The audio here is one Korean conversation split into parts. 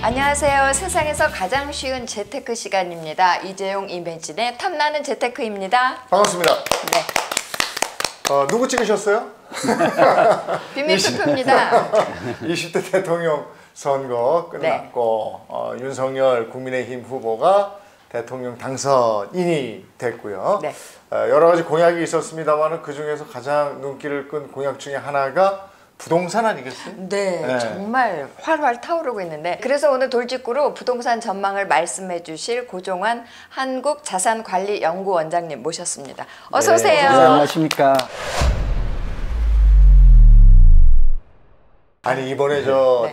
안녕하세요. 세상에서 가장 쉬운 재테크 시간입니다. 이재용 이매진의 탐나는 재테크입니다. 반갑습니다. 네. 누구 찍으셨어요? 비밀 투표입니다. 20대 대통령 선거 끝났고 윤석열 국민의힘 후보가 대통령 당선인이 됐고요. 네. 여러 가지 공약이 있었습니다만 그 중에서 가장 눈길을 끈 공약 중에 하나가 부동산 아니겠어요? 네, 정말 활활 타오르고 있는데 그래서 오늘 돌직구로 부동산 전망을 말씀해 주실 고종환 한국자산관리연구원장님 모셨습니다. 어서 오세요. 네, 안녕하십니까. 아니 이번에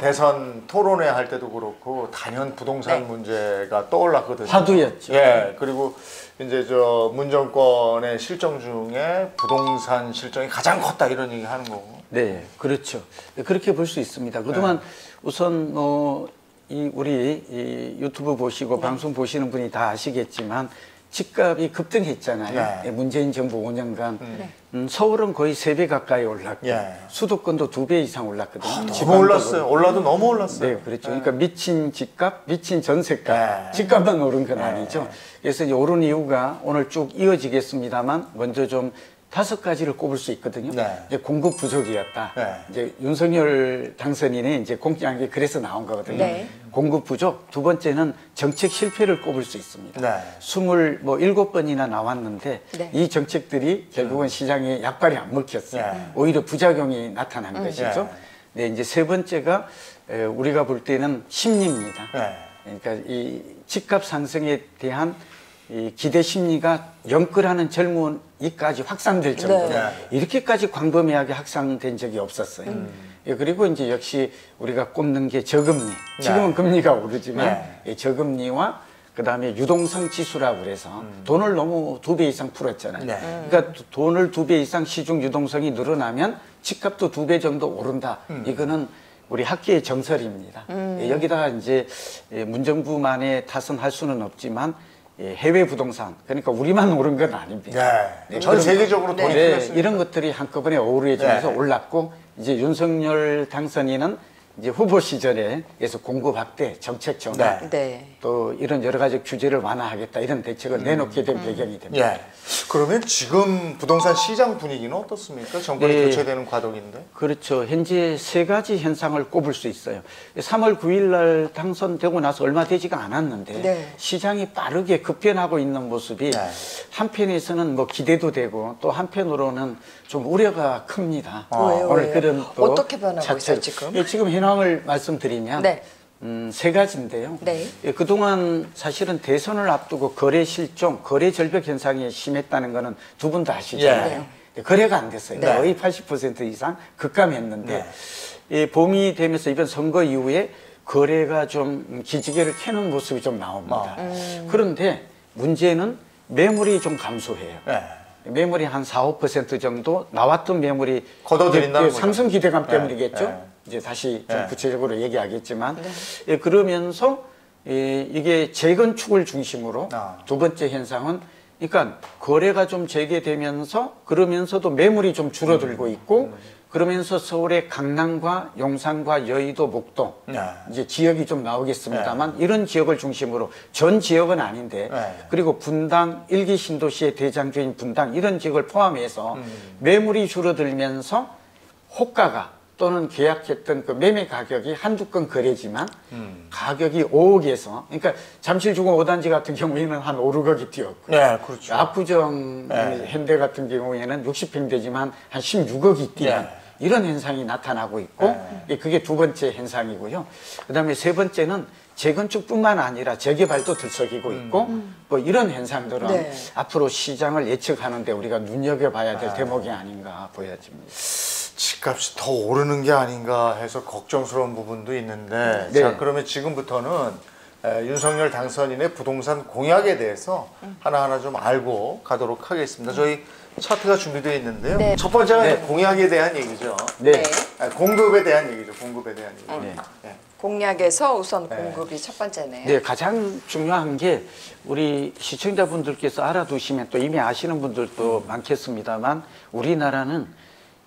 대선 토론회 할 때도 그렇고 단연 부동산 문제가 떠올랐거든요. 화두였죠. 예, 그리고 이제 문 정권의 실정 중에 부동산 실정이 가장 컸다 이런 얘기 하는 거고. 네, 그렇죠. 그렇게 볼 수 있습니다. 그동안 우선 우리 유튜브 보시고 방송 보시는 분이 다 아시겠지만 집값이 급등했잖아요. 문재인 정부 5년간 서울은 거의 3배 가까이 올랐고 수도권도 2배 이상 올랐거든요. 너무 올랐어요. 올라도 너무 올랐어요. 네, 그렇죠. 그러니까 미친 집값, 미친 전세값, 집값만 오른 건 아니죠. 그래서 이제 오른 이유가 오늘 쭉 이어지겠습니다만 먼저 좀 5가지를 꼽을 수 있거든요. 이제 공급 부족이었다. 이제 윤석열 당선인의 이제 공약이 그래서 나온 거거든요. 공급 부족. 두 번째는 정책 실패를 꼽을 수 있습니다. 27번이나 나왔는데 이 정책들이 결국은 시장에 약발이 안 먹혔어요. 오히려 부작용이 나타난 것이죠. 네, 이제 세 번째가 우리가 볼 때는 심리입니다. 그러니까 이 집값 상승에 대한 이 기대 심리가 영끌하는 젊은이까지 확산될 정도로 이렇게까지 광범위하게 확산된 적이 없었어요. 그리고 이제 역시 우리가 꼽는 게 저금리. 지금은 금리가 오르지만 저금리와 그다음에 유동성 지수라고 그래서 돈을 너무 2배 이상 풀었잖아요. 그러니까 돈을 2배 이상 시중 유동성이 늘어나면 집값도 2배 정도 오른다. 이거는 우리 학계의 정설입니다. 여기다가 이제 문정부만의 탓은 할 수는 없지만 해외 부동산, 그러니까 우리만 오른 건 아닙니다. 전 세계적으로 돈이 풀렸습니다. 이런 것들이 한꺼번에 어우러지면서 올랐고 이제 윤석열 당선인은 이제 후보 시절에 그래서 공급 확대, 정책 전환, 또 이런 여러 가지 규제를 완화하겠다 이런 대책을 내놓게 된 배경이 됩니다. 그러면 지금 부동산 시장 분위기는 어떻습니까? 정권이 교체되는 과정인데. 그렇죠. 현재 3가지 현상을 꼽을 수 있어요. 3월 9일 날 당선되고 나서 얼마 되지가 않았는데 시장이 빠르게 급변하고 있는 모습이 한편에서는 뭐 기대도 되고 또 한편으로는 좀 우려가 큽니다. 오늘 그런 또 어떻게 변하고 있어요 지금? 지금 현황을 말씀드리면 3가지인데요. 그동안 사실은 대선을 앞두고 거래 실종, 거래 절벽 현상이 심했다는 거는 두 분 다 아시잖아요. 거래가 안 됐어요. 거의 80% 이상 급감했는데 봄이 되면서 이번 선거 이후에 거래가 좀 기지개를 켜는 모습이 좀 나옵니다. 그런데 문제는 매물이 좀 감소해요. 매물이 한 4~5% 정도 나왔던 매물이 상승 기대감 때문이겠죠. 이제 다시 좀 구체적으로 얘기하겠지만 그러면서 이게 재건축을 중심으로 두 번째 현상은 그러니까 거래가 좀 재개되면서 그러면서도 매물이 좀 줄어들고 있고 그러면서 서울의 강남과 용산과 여의도, 목동 이제 지역이 좀 나오겠습니다만 이런 지역을 중심으로 전 지역은 아닌데 그리고 분당, 1기 신도시의 대장주인 분당 이런 지역을 포함해서 매물이 줄어들면서 호가가 또는 계약했던 그 매매 가격이 한두 건 거래지만 가격이 5억에서 그러니까 잠실주공 5단지 같은 경우에는 한 5, 6억이 뛰었고 그렇죠. 압구정 현대 같은 경우에는 60평대지만 한 16억이 뛰는 이런 현상이 나타나고 있고 그게 두 번째 현상이고요. 그다음에 세 번째는 재건축뿐만 아니라 재개발도 들썩이고 있고 뭐 이런 현상들은 앞으로 시장을 예측하는 데 우리가 눈여겨봐야 될 대목이 아닌가 보여집니다. 집값이 더 오르는 게 아닌가 해서 걱정스러운 부분도 있는데 자 그러면 지금부터는 윤석열 당선인의 부동산 공약에 대해서 하나하나 좀 알고 가도록 하겠습니다. 저희 차트가 준비되어 있는데요. 첫 번째는 공약에 대한 얘기죠. 공급에 대한 얘기죠. 공급에 대한 얘기. 공약에서 우선 공급이 첫 번째네요. 가장 중요한 게 우리 시청자분들께서 알아두시면 또 이미 아시는 분들도 많겠습니다만 우리나라는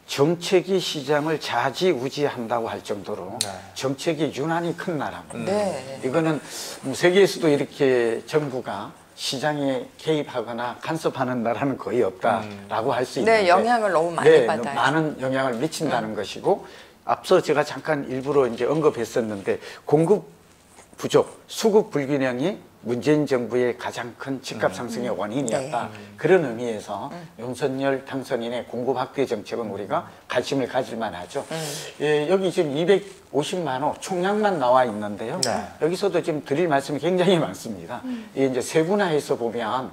정책이 시장을 좌지우지한다고 할 정도로 정책이 유난히 큰 나라입니다. 네. 이거는 뭐 세계에서도 이렇게 정부가 시장에 개입하거나 간섭하는 나라는 거의 없다라고 할 수 있는데 네, 영향을 너무 많이 받아요. 많은 영향을 미친다는 것이고 앞서 제가 잠깐 일부러 이제 언급했었는데 공급 부족, 수급 불균형이 문재인 정부의 가장 큰 집값 상승의 원인이었다. 그런 의미에서 윤석열 당선인의 공급 확대 정책은 우리가 관심을 가질 만하죠. 예, 여기 지금 250만 호 총량만 나와 있는데요. 여기서도 지금 드릴 말씀이 굉장히 많습니다. 이제 세분화해서 보면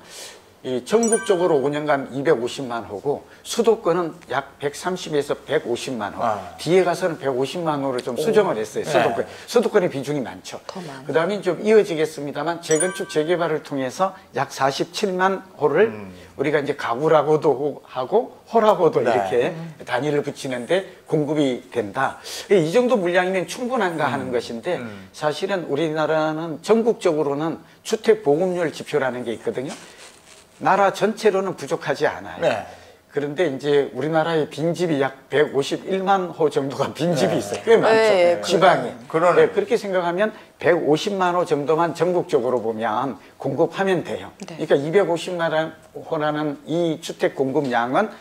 이 전국적으로 5년간 250만 호고 수도권은 약 130에서 150만 호. 뒤에 가서는 150만 호로 좀 수정을 했어요. 수도권. 수도권의 비중이 많죠. 더 그다음에 좀 이어지겠습니다만 재건축 재개발을 통해서 약 47만 호를 우리가 이제 가구라고도 하고 호라고도 이렇게 단위를 붙이는데 공급이 된다. 이 정도 물량이면 충분한가 하는 것인데 사실은 우리나라는 전국적으로는 주택 보급률 지표라는 게 있거든요. 나라 전체로는 부족하지 않아요. 그런데 이제 우리나라의 빈집이 약 151만 호 정도가 빈집이 있어요. 꽤 많죠. 지방에. 그러네. 그렇게 생각하면 150만 호 정도만 전국적으로 보면 공급하면 돼요. 그러니까 250만 호라는 이 주택 공급량은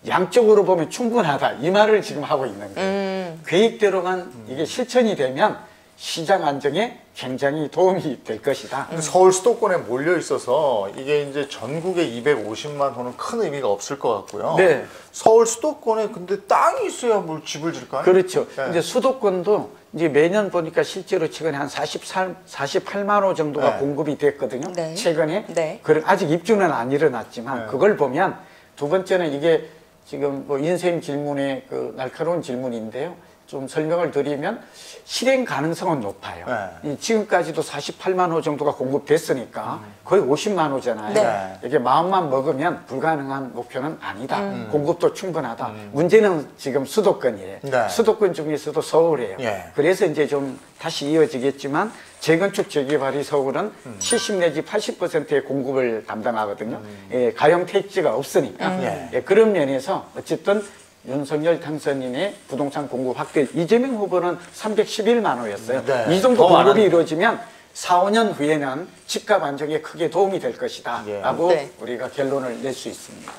양적으로 보면 충분하다. 이 말을 지금 하고 있는 거예요. 계획대로만 이게 실천이 되면 시장 안정에 굉장히 도움이 될 것이다. 서울 수도권에 몰려 있어서 이게 이제 전국에 250만 호는 큰 의미가 없을 것 같고요. 네. 서울 수도권에 근데 땅이 있어야 뭘 집을 질까요? 그렇죠. 네. 이제 수도권도 이제 매년 보니까 실제로 최근에 한 48만 호 정도가 공급이 됐거든요. 네. 최근에. 네. 아직 입주는 안 일어났지만 그걸 보면 두 번째는 이게 지금 뭐 인생 질문의 그 날카로운 질문인데요. 좀 설명을 드리면 실행 가능성은 높아요. 이 지금까지도 48만 호 정도가 공급됐으니까 거의 50만 호잖아요. 네. 이게 마음만 먹으면 불가능한 목표는 아니다. 공급도 충분하다. 문제는 지금 수도권이에요. 수도권 중에서도 서울이에요. 그래서 이제 좀 다시 이어지겠지만 재건축 재개발이 서울은 70 내지 80%의 공급을 담당하거든요. 예, 가용 택지가 없으니까. 그런 면에서 어쨌든 윤석열 당선인의 부동산 공급 확대, 이재명 후보는 311만 호였어요. 이 정도 공급이 이루어지면 4, 5년 후에는 집값 안정에 크게 도움이 될 것이다 라고 우리가 결론을 낼 수 있습니다.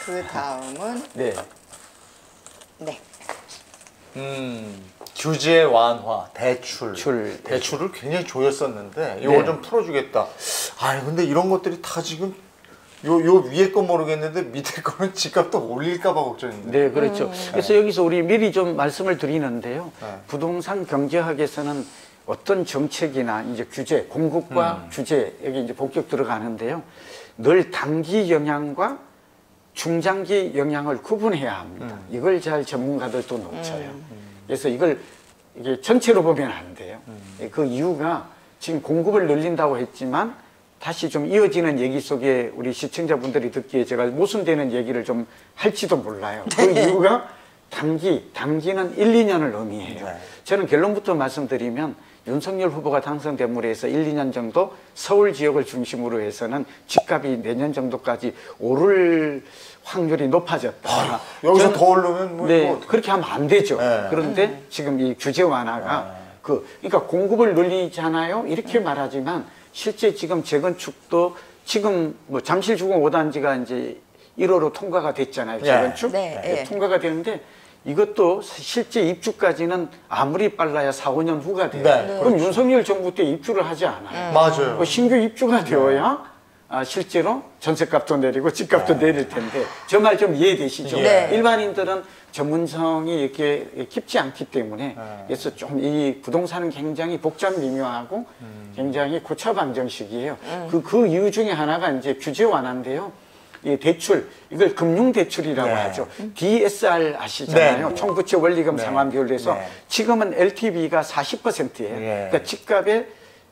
그 다음은 네. 규제 완화, 대출을 굉장히 조였었는데 이걸 좀 풀어주겠다. 근데 이런 것들이 다 지금 요 위에 거 모르겠는데 밑에 거는 집값도 올릴까봐 걱정인데. 네, 그렇죠. 그래서 여기서 우리 미리 좀 말씀을 드리는데요. 부동산 경제학에서는 어떤 정책이나 이제 규제, 공급과 규제, 여기 이제 본격 들어가는데요. 늘 단기 영향과 중장기 영향을 구분해야 합니다. 이걸 잘 전문가들도 놓쳐요. 그래서 이게 전체로 보면 안 돼요. 그 이유가 지금 공급을 늘린다고 했지만 다시 좀 이어지는 얘기 속에 우리 시청자분들이 듣기에 제가 모순되는 얘기를 좀 할지도 몰라요. 그 이유가 단기는 1, 2년을 의미해요. 저는 결론부터 말씀드리면 윤석열 후보가 당선됨으로 해서 1, 2년 정도 서울 지역을 중심으로 해서는 집값이 내년 정도까지 오를 확률이 높아졌다. 여기서 더 오르면 그렇게 하면 안 되죠. 그런데 지금 이 규제 완화가 그러니까 공급을 늘리잖아요. 이렇게 말하지만 실제 지금 재건축도 지금 뭐 잠실주공 5단지가 이제 1호로 통과가 됐잖아요. 재건축. 통과가 되는데 이것도 실제 입주까지는 아무리 빨라야 4, 5년 후가 돼요. 그럼 윤석열 정부 때 입주를 하지 않아요. 맞아요. 신규 입주가 되어야 실제로 전세값도 내리고 집값도 내릴 텐데 저 말 좀 이해되시죠? 일반인들은 전문성이 이렇게 깊지 않기 때문에 그래서 좀 이 부동산은 굉장히 복잡 미묘하고 굉장히 고차방정식이에요. 그 이유 중에 하나가 이제 규제 완화인데요. 이 대출, 이걸 금융대출이라고 하죠. DSR 아시잖아요. 총부채 원리금 상환 비율로 해서 지금은 LTV가 40%예요. 그러니까 집값의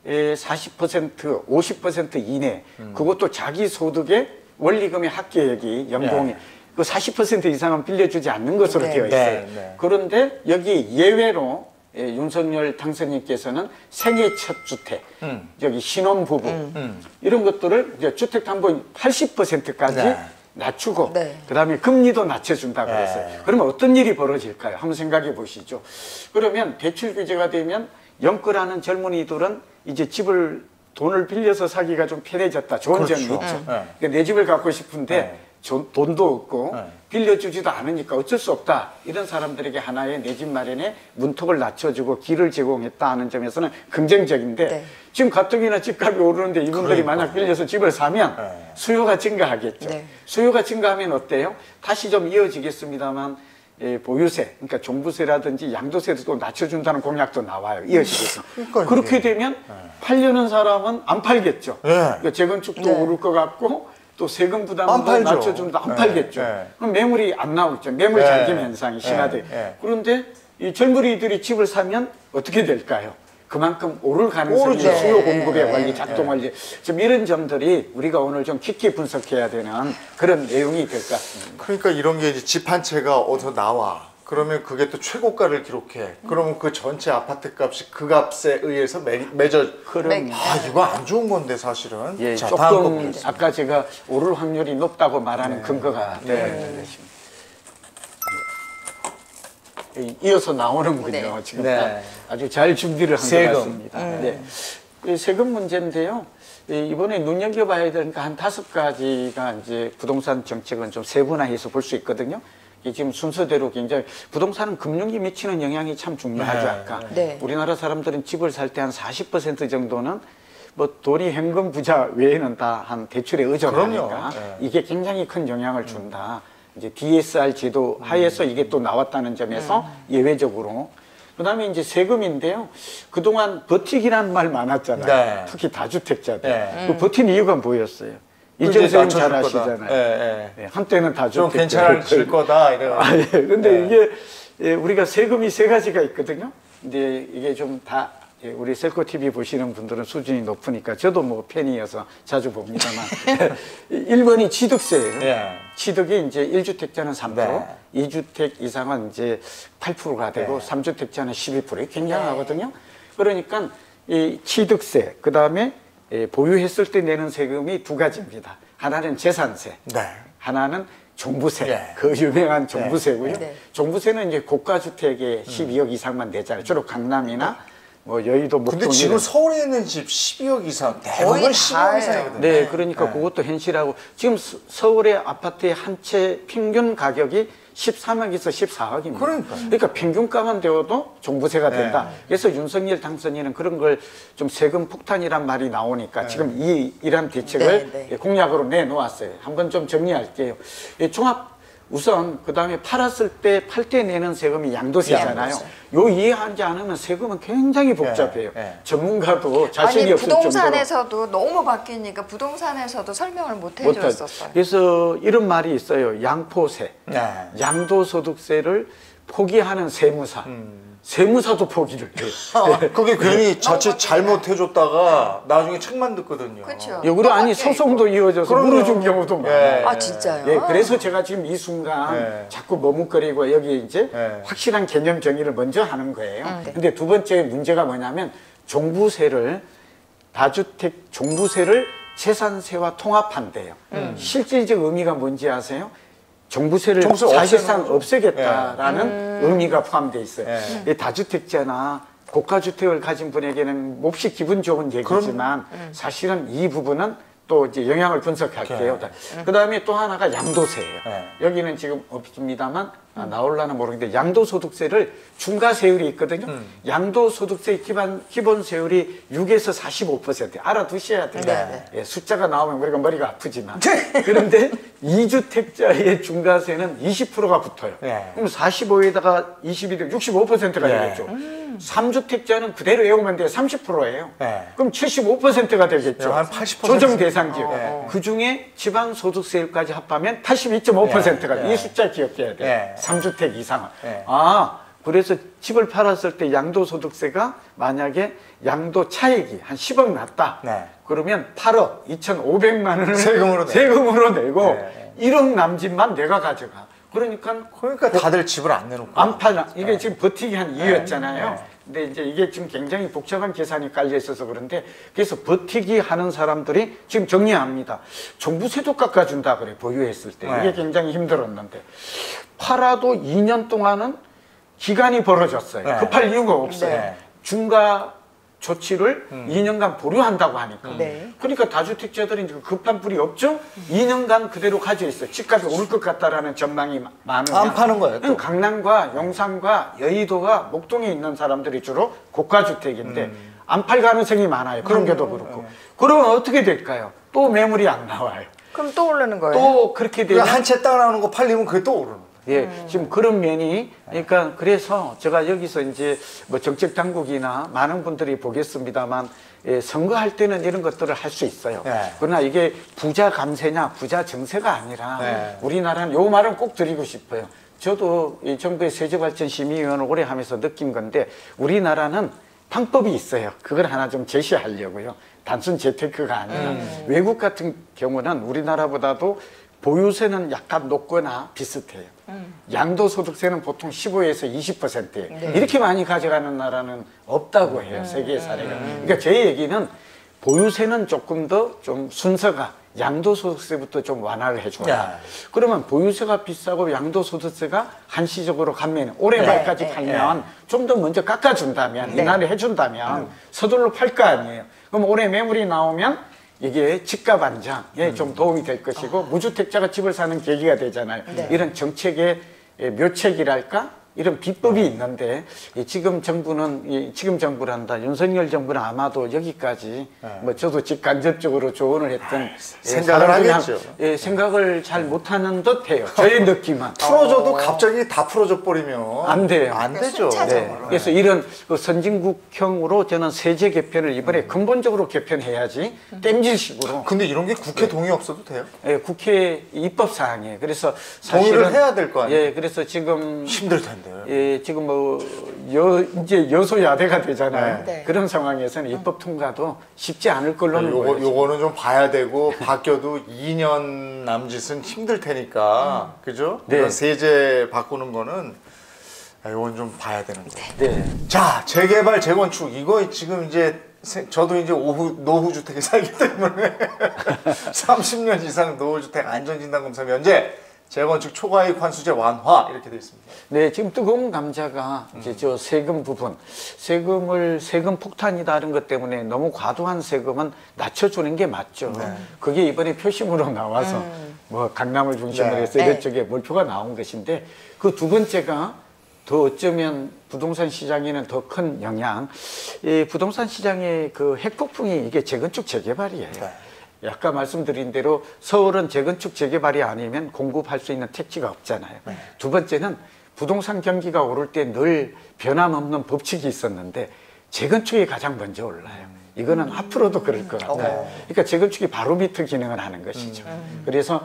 40%, 50% 이내, 그것도 자기 소득의 원리금의 합계액이 연봉이 그 40% 이상은 빌려주지 않는 것으로 되어 있어요. 그런데 여기 예외로 윤석열 당선인께서는 생애 첫 주택, 여기 신혼부부 이런 것들을 이제 주택담보인 80%까지 낮추고 네. 그다음에 금리도 낮춰준다 그랬어요. 네. 그러면 어떤 일이 벌어질까요? 한번 생각해 보시죠. 그러면 대출 규제가 되면 영끌하는 젊은이들은 이제 돈을 빌려서 사기가 좀 편해졌다. 좋은 점이 그렇죠. 있죠. 네. 그러니까 내 집을 갖고 싶은데 네. 돈도 없고 네. 빌려주지도 않으니까 어쩔 수 없다. 이런 사람들에게 하나의 내 집 마련에 문턱을 낮춰주고 길을 제공했다 하는 점에서는 긍정적인데 네. 지금 가뜩이나 집값이 오르는데 이분들이 그러니까. 만약 빌려서 집을 사면 네. 수요가 증가하겠죠. 네. 수요가 증가하면 어때요? 다시 좀 이어지겠습니다만 보유세, 그러니까 종부세라든지 양도세도 또 낮춰준다는 공약도 나와요. 이어지겠어. 그러니까요. 그렇게 되면 팔려는 사람은 안 팔겠죠. 네. 그러니까 재건축도 네. 오를 것 같고 또 세금 안 부담도 팔죠. 낮춰준다 안 네. 팔겠죠. 네. 그럼 매물이 안 나오겠죠. 매물 네. 잠김 현상이 심화돼. 네. 그런데 이 젊은이들이 집을 사면 어떻게 될까요? 그만큼 오를 가능성이 오르죠. 수요 공급의 네. 원리, 작동 원리. 좀 이런 점들이 우리가 오늘 좀 깊게 분석해야 되는 그런 내용이 될 것 같습니다. 그러니까 이런 게 이제 집 한 채가 어디서 나와. 그러면 그게 또 최고가를 기록해. 그러면 그 전체 아파트 값이 그 값에 의해서 매져. 그럼 아, 이거 안 좋은 건데 사실은. 예, 자, 다음 거 조금 보겠습니다. 아까 제가 오를 확률이 높다고 말하는 근거가 되어 있는 것입니다. 이어서 나오는군요. 네. 지금 네. 아주 잘 준비를 한 것 세금. 같습니다. 네. 이 세금 문제인데요. 이번에 눈여겨봐야 되니까 한 5가지가 이제 부동산 정책은 좀 세분화해서 볼 수 있거든요. 이게 지금 순서대로 굉장히 부동산은 금융에 미치는 영향이 참 중요하죠. 네. 아까 네. 우리나라 사람들은 집을 살 때 한 40% 정도는 뭐 돈이 현금 부자 외에는 다 한 대출에 의존하니까 그럼요. 네. 이게 굉장히 큰 영향을 준다. 이제 DSR 제도 하에서 이게 또 나왔다는 점에서 예외적으로. 그다음에 이제 세금인데요. 그동안 버티기라는 말 많았잖아요. 네. 특히 다주택자들. 네. 그 버틴 이유가 뭐였어요? 이제 이정세님 잘 낮춰줄 거다. 아시잖아요. 예, 예. 네, 한때는 다주택자. 좀 괜찮아질 거다. 이래. 아, 예. 근데 네. 이게 우리가 세금이 3가지가 있거든요. 근데 이게 좀 다 우리 셀코 TV 보시는 분들은 수준이 높으니까 저도 뭐 팬이어서 자주 봅니다만 1번이 취득세예요. 예. 취득이 이제 1주택자는 3%, 네. 2주택 이상은 이제 8%가 되고 3주택자는 12%. 굉장하거든요. 그러니까 이 취득세, 그다음에 보유했을 때 내는 세금이 2가지입니다. 하나는 재산세, 네. 하나는 종부세, 네. 그 유명한 종부세고요. 네. 종부세는 이제 고가주택에 12억 이상만 내잖아요. 주로 강남이나 뭐 여의도, 목동. 근데 지금 이런. 서울에 있는 집 12억 이상, 거의 대부분 다 10억 해요. 이상이거든요. 네, 그러니까 그것도 현실하고 지금 서울의 아파트의 한 채 평균 가격이 13억에서 14억입니다. 그러니까 평균가만 되어도 종부세가 된다. 그래서 윤석열 당선인은 그런 걸 좀 세금 폭탄이란 말이 나오니까 지금 이러한 대책을 네, 네. 공약으로 내놓았어요. 한번 좀 정리할게요. 우선 그 다음에 팔았을 때 팔 때 내는 세금이 양도세잖아요. 양도세. 요 이해하지 않으면 세금은 굉장히 복잡해요. 네. 전문가도 자신이 아니 없을 정도로. 부동산에서도 너무 바뀌니까 부동산에서도 설명을 못 해줬었어요. 그래서 이런 말이 있어요. 양포세, 네. 양도소득세를 포기하는 세무사. 세무사도 포기를 해요. 그게 괜히 자칫 잘못해줬다가 나중에 책만 듣거든요. 그렇죠. 역으로 아니 소송도 이어져서 그럼요. 물어준 경우도 많아요. 예. 아 진짜요? 네, 그래서 제가 지금 이 순간 네. 자꾸 머뭇거리고 여기 이제 네. 확실한 개념 정의를 먼저 하는 거예요. 네. 근데 두 번째 문제가 뭐냐면 다주택 종부세를 재산세와 통합한대요. 실질적 의미가 뭔지 아세요? 종부세를 종부세 사실상 없애는 없애겠다라는 의미가 포함되어 있어요. 네. 이 다주택자나 고가주택을 가진 분에게는 몹시 기분 좋은 얘기지만 사실은 이 부분은 또 이제 영향을 분석할게요. 그 다음에 또 하나가 양도세예요. 네. 여기는 지금 없습니다만 나올라나 모르겠는데 양도소득세를 중과세율이 있거든요. 양도소득세 기본 세율이 6에서 45% 알아두셔야 돼요. 네. 예, 숫자가 나오면 우리가 머리가 아프지만 그런데 2주택자의 중과세는 20%가 붙어요. 네. 그럼 45에다가 20이 되면 65%가 네. 되겠죠. 3주택자는 그대로 외우면 돼요. 30%예요. 네. 그럼 75%가 되겠죠. 한 80%. 조정 대상 지역. 네. 그 중에 지방소득세율까지 합하면 82.5%가 네. 이 숫자 기억해야 돼요. 네. 3주택 이상은. 네. 그래서 집을 팔았을 때 양도소득세가 만약에 양도 차익이 한 10억 났다. 네. 그러면 8억 2,500만 원을 세금으로 내고 네. 1억 남짓만 내가 가져가. 그러니까 다들 집을 안 내놓고. 안 팔라. 이게 지금 버티기 한 이유였잖아요. 근데 이제 이게 지금 굉장히 복잡한 계산이 깔려 있어서 그런데 그래서 버티기 하는 사람들이 지금 정리합니다. 종부세도 깎아준다 그래 보유했을 때 이게 굉장히 힘들었는데 팔아도 2년 동안은 기간이 벌어졌어요. 급할 이유가 없어요. 중과 조치를 2년간 보류한다고 하니까. 그러니까 다주택자들이 이제 급한 불이 없죠? 2년간 그대로 가지고 있어요. 집값이 오를 것 같다라는 전망이 많으면 안 파는 거예요. 또. 강남과 용산과 여의도가 목동에 있는 사람들이 주로 고가주택인데 안 팔 가능성이 많아요. 그런게도 그렇고. 그러면 어떻게 될까요? 또 매물이 안 나와요. 그럼 또 오르는 거예요? 또 그렇게 되면 한 채 딱 나오는 거 팔리면 그게 또 오르는 거예요. 예, 지금 그런 면이, 그러니까 그래서 제가 여기서 이제 뭐 정책 당국이나 많은 분들이 보겠습니다만, 선거할 때는 이런 것들을 할 수 있어요. 그러나 이게 부자 감세냐, 부자 정세가 아니라 우리나라는 요 말은 꼭 드리고 싶어요. 저도 이 정부의 세제발전심의위원을 오래 하면서 느낀 건데 우리나라는 방법이 있어요. 그걸 하나 좀 제시하려고요. 단순 재테크가 아니라 외국 같은 경우는 우리나라보다도 보유세는 약간 높거나 비슷해요. 양도소득세는 보통 15에서 20%예요. 이렇게 많이 가져가는 나라는 없다고 해요. 세계 사례가. 그러니까 제 얘기는 보유세는 조금 더 좀 순서가 양도소득세부터 좀 완화를 해줘야. 그러면 보유세가 비싸고 양도소득세가 한시적으로 가면 올해 말까지 팔면 좀 더 먼저 깎아준다면 인하를 해준다면 서둘러 팔 거 아니에요. 그럼 올해 매물이 나오면 이게 집값 안정에 좀 도움이 될 것이고 무주택자가 집을 사는 계기가 되잖아요. 이런 정책의 묘책이랄까? 이런 비법이 있는데 지금 정부는 지금 정부란다. 윤석열 정부는 아마도 여기까지 뭐 저도 직간접적으로 조언을 했던 생각을 하겠죠. 생각을 잘 못하는 듯해요. 저의 느낌은. 풀어줘도 갑자기 다 풀어줘 버리면 안 돼요. 안 되죠. 그래서 이런 그 선진국형으로 저는 세제 개편을 이번에 근본적으로 개편해야지 땜질식으로. 근데 이런 게 국회 동의 없어도 돼요? 국회 입법 사항이에요. 그래서 사실은 동의를 해야 될 거 아니에요? 그래서 지금 힘들 텐데. 지금 뭐 이제 여소야대가 되잖아요. 그런 상황에서는 입법 통과도 쉽지 않을 걸로 보여요. 요거는 좀 봐야 되고 바뀌어도 2년 남짓은 힘들 테니까 그죠? 이런 세제 바꾸는 거는 요건 좀 봐야 되는 거예요. 자, 재개발 재건축 이거 지금 이제 저도 이제 노후주택에 살기 때문에 30년 이상 노후주택 안전진단검사 면제 재건축 초과이익 환수제 완화 이렇게 되어 있습니다. 네, 지금 뜨거운 감자가 이제 저 세금 부분, 세금 폭탄이다 이런 것 때문에 너무 과도한 세금은 낮춰주는 게 맞죠. 그게 이번에 표심으로 나와서 뭐 강남을 중심으로 해서 이쪽에 몰표가 나온 것인데 그 두 번째가 더 어쩌면 부동산 시장에는 더 큰 영향. 이 부동산 시장의 그 핵폭풍이 이게 재건축 재개발이에요. 아까 말씀드린 대로 서울은 재건축 재개발이 아니면 공급할 수 있는 택지가 없잖아요. 두 번째는 부동산 경기가 오를 때 늘 변함없는 법칙이 있었는데 재건축이 가장 먼저 올라요. 이거는 앞으로도 그럴 것 같아요. 그러니까 재건축이 바로미터 기능을 하는 것이죠. 그래서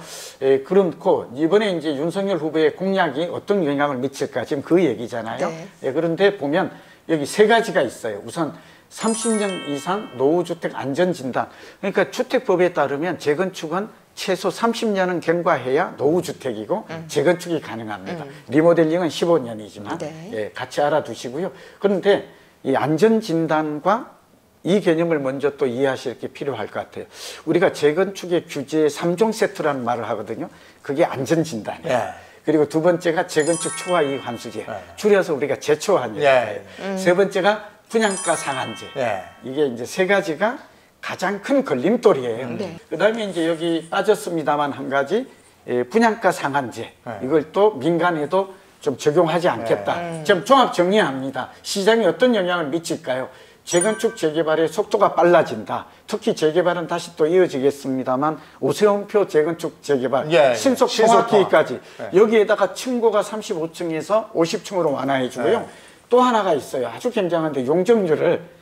그렇고 이번에 이제 윤석열 후보의 공약이 어떤 영향을 미칠까 지금 그 얘기잖아요. 그런데 보면 여기 세 가지가 있어요. 우선 30년 이상 노후주택 안전진단. 그러니까 주택법에 따르면 재건축은 최소 30년은 경과해야 노후주택이고 재건축이 가능합니다. 리모델링은 15년이지만 같이 알아두시고요. 그런데 이 안전진단과 이 개념을 먼저 또 이해하실 게 필요할 것 같아요. 우리가 재건축의 규제 3종 세트라는 말을 하거든요. 그게 안전진단이에요. 그리고 두 번째가 재건축 초과이익 환수제. 줄여서 우리가 재초환이에요. 세 번째가 분양가 상한제. 이게 이제 세 가지가 가장 큰 걸림돌이에요. 그다음에 이제 여기 빠졌습니다만 한 가지 분양가 상한제. 이걸 또 민간에도 좀 적용하지 않겠다. 좀 종합 정리합니다. 시장에 어떤 영향을 미칠까요? 재건축 재개발의 속도가 빨라진다. 특히 재개발은 다시 또 이어지겠습니다만 오세훈표 재건축 재개발 신속 통합기까지 여기에다가 층고가 35층에서 50층으로 완화해주고요. 또 하나가 있어요. 아주 굉장한데 용적률을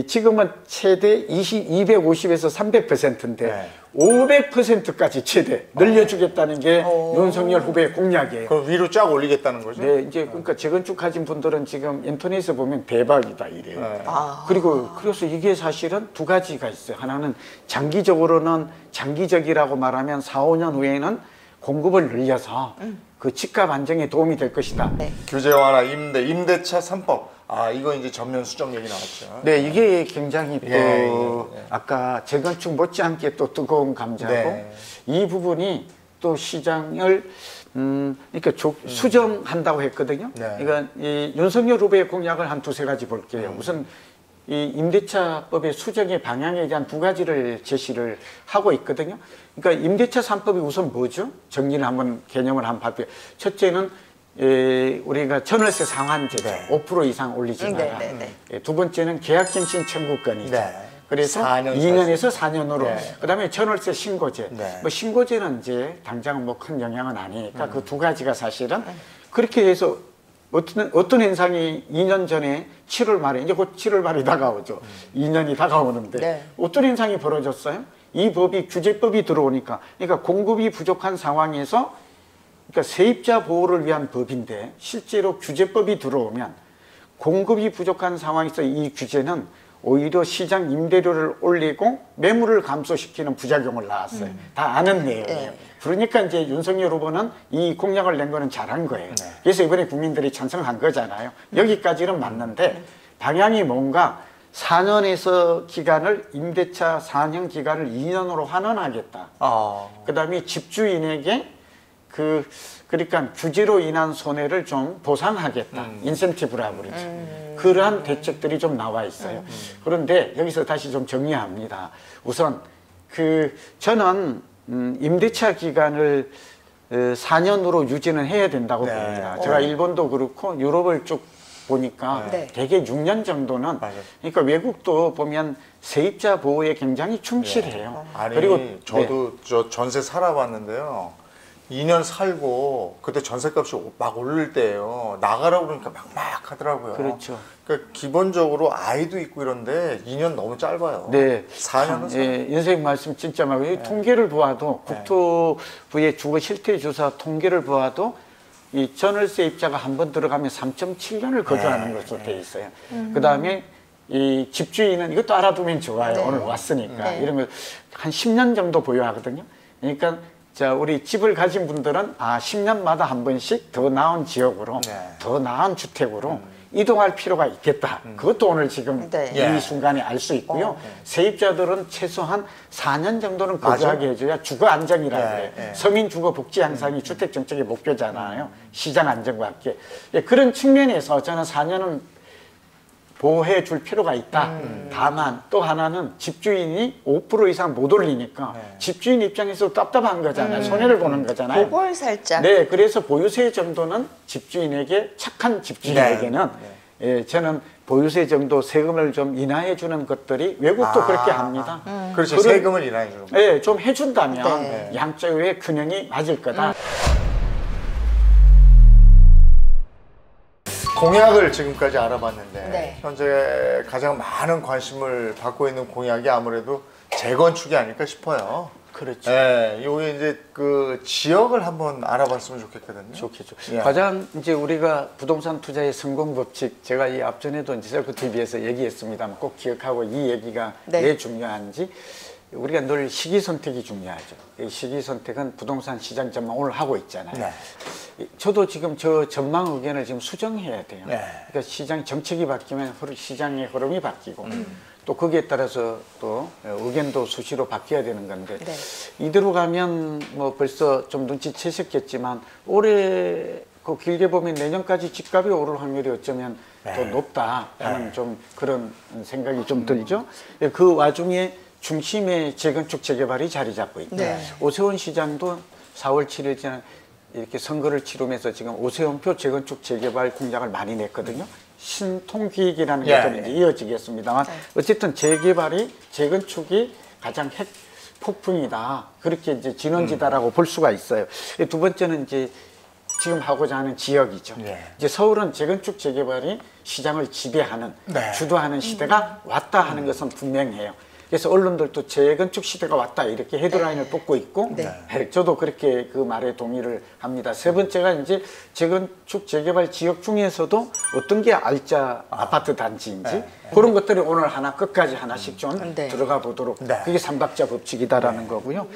지금은 최대 250에서 300%인데 500%까지 최대 늘려주겠다는 게 윤석열 후보의 공약이에요. 그럼 위로 쫙 올리겠다는 거죠? 네, 이제 그러니까 재건축하신 분들은 지금 인터넷에 보면 대박이다 이래요. 그리고 그래서 이게 사실은 두 가지가 있어요. 하나는 장기적이라고 말하면 4, 5년 후에는 공급을 늘려서 그 집값 안정에 도움이 될 것이다. 규제 완화, 임대차 3법. 아, 이거 이제 전면 수정 얘기 나왔죠. 네, 이게 굉장히 또 예. 아까 재건축 못지않게 또 뜨거운 감자고 네. 이 부분이 또 시장을 그러니까 수정한다고 했거든요. 네. 그러니까 이 윤석열 후보의 공약을 한 두세 가지 볼게요. 우선 이 임대차법의 수정의 방향에 대한 두 가지를 제시를 하고 있거든요. 그러니까 임대차 3법이 우선 뭐죠? 정리를 한번 개념을 한번 발표. 첫째는 우리가 전월세 상한제죠. 네. 5% 이상 올리지 마라. 두 번째는 계약갱신 청구권이죠. 네. 그래서 4년 2년에서 4년으로. 네. 그다음에 전월세 신고제. 네. 뭐 신고제는 이제 당장 뭐 큰 영향은 아니니까 그 두 가지가 사실은 그렇게 해서 어떤 현상이 2년 전에 7월 말에 이제 곧 7월 말이 다가오죠. 2년이 다가오는데 네. 어떤 현상이 벌어졌어요? 이 법이 규제법이 들어오니까 그러니까 공급이 부족한 상황에서 그러니까 세입자 보호를 위한 법인데 실제로 규제법이 들어오면 공급이 부족한 상황에서 이 규제는 오히려 시장 임대료를 올리고 매물을 감소시키는 부작용을 낳았어요. 다 아는 내용이에요. 네. 그러니까 이제 윤석열 후보는 이 공약을 낸 거는 잘한 거예요. 네. 그래서 이번에 국민들이 찬성한 거잖아요. 여기까지는 맞는데 방향이 뭔가 4년에서 기간을 임대차 4년 기간을 2년으로 환원하겠다. 그다음에 집주인에게 그러니까 규제로 인한 손해를 좀 보상하겠다. 인센티브라고 그러죠. 그러한 대책들이 좀 나와 있어요. 그런데 여기서 다시 좀 정리합니다. 우선 저는 임대차 기간을 4년으로 유지는 해야 된다고 네. 봅니다. 제가 일본도 그렇고 유럽을 쭉 보니까 네. 대개 6년 정도는 맞아요. 그러니까 외국도 보면 세입자 보호에 굉장히 충실해요. 아니, 그리고 저도 저 전세 살아봤는데요. 2년 살고 그때 전세값이 막 오를 때예요. 나가라고 그러니까 막막 하더라고요. 그렇죠. 그러니까 기본적으로 아이도 있고 이런데 2년 너무 짧아요. 네. 4년은 예, 선생님 말씀 진짜 막 통계를 보아도 국토부의 주거 실태 조사 통계를 보아도 이 전월세 입자가 한 번 들어가면 3.7년을 거주하는 것으로 돼 있어요. 그다음에 이 집주인은 이것도 알아두면 좋아요. 오늘 왔으니까 이런 걸 한 10년 정도 보유하거든요. 그러니까 자, 우리 집을 가진 분들은 10년마다 한 번씩 더 나은 지역으로, 더 나은 주택으로 이동할 필요가 있겠다. 그것도 오늘 지금 이 순간에 알 수 있고요. 세입자들은 최소한 4년 정도는 거주하게 해줘야 주거 안정이라고 그래요. 서민 주거 복지 향상이 주택 정책의 목표잖아요. 시장 안정과 함께. 그런 측면에서 저는 4년은 보호해 줄 필요가 있다. 다만 또 하나는 집주인이 5% 이상 못 올리니까 집주인 입장에서 답답한 거잖아요. 손해를 보는 거잖아요. 그걸 살짝. 네, 그래서 보유세 정도는 집주인에게 착한 집주인에게는 저는 보유세 정도 세금을 좀 인하해 주는 것들이 외국도 그렇게 합니다. 그렇죠. 세금을 인하해 주는 거. 네, 좀 해준다면 양쪽의 균형이 맞을 거다. 공약을 지금까지 알아봤는데 네. 현재 가장 많은 관심을 받고 있는 공약이 아무래도 재건축이 아닐까 싶어요. 그렇죠. 네, 요게 이제 그 지역을 한번 알아봤으면 좋겠거든요. 좋겠죠. 예. 가장 이제 우리가 부동산 투자의 성공 법칙, 제가 이 앞전에도 이제 셀프 TV에서 얘기했습니다만 꼭 기억하고 이 얘기가 왜 중요한지. 우리가 늘 시기 선택이 중요하죠. 이 시기 선택은 부동산 시장 전망 오늘 하고 있잖아요. 저도 지금 저 전망 의견을 지금 수정해야 돼요. 그러니까 시장 정책이 바뀌면 시장의 흐름이 바뀌고 또 거기에 따라서 또 의견도 수시로 바뀌어야 되는 건데 이대로 가면 뭐 벌써 좀 눈치채셨겠지만 올해 그 길게 보면 내년까지 집값이 오를 확률이 어쩌면 더 높다 하는 좀 그런 생각이 좀 들죠. 그 와중에 중심에 재건축 재개발이 자리 잡고 있다. 오세훈 시장도 4월 7일 전 이렇게 선거를 치르면서 지금 오세훈표 재건축 재개발 공약을 많이 냈거든요. 신통기획이라는 것들이 이제 이어지겠습니다만 어쨌든 재건축이 가장 핵 폭풍이다. 그렇게 이제 진원지다라고 볼 수가 있어요. 두 번째는 이제 지금 하고자 하는 지역이죠. 이제 서울은 재건축 재개발이 시장을 지배하는 주도하는 시대가 왔다 하는 것은 분명해요. 그래서 언론들도 재건축 시대가 왔다 이렇게 헤드라인을 뽑고 있고 저도 그렇게 그 말에 동의를 합니다. 세 번째가 이제 재건축 재개발 지역 중에서도 어떤 게 알짜 아파트 단지인지 그런 것들이 오늘 하나 끝까지 하나씩 좀 들어가 보도록 그게 삼박자 법칙이다라는 거고요.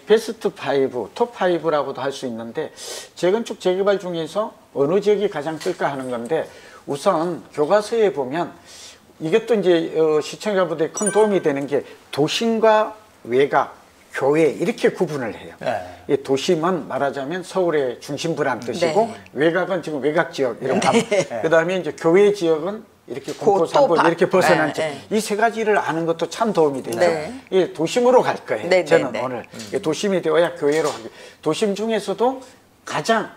베스트 5, 톱 5라고도 할 수 있는데 재건축 재개발 중에서 어느 지역이 가장 뜰까 하는 건데 우선 교과서에 보면 이것도 이제 시청자분들이 큰 도움이 되는 게 도심과 외곽, 교외 이렇게 구분을 해요. 이 도심은 말하자면 서울의 중심부란 뜻이고 외곽은 지금 외곽 지역 이런 그다음에 이제 교외 지역은 이렇게 공포 산보 이렇게 벗어난 지역 이 세 가지를 아는 것도 참 도움이 되죠. 이 도심으로 갈 거예요. 저는 오늘 도심이 되어야 교외로 가기. 도심 중에서도 가장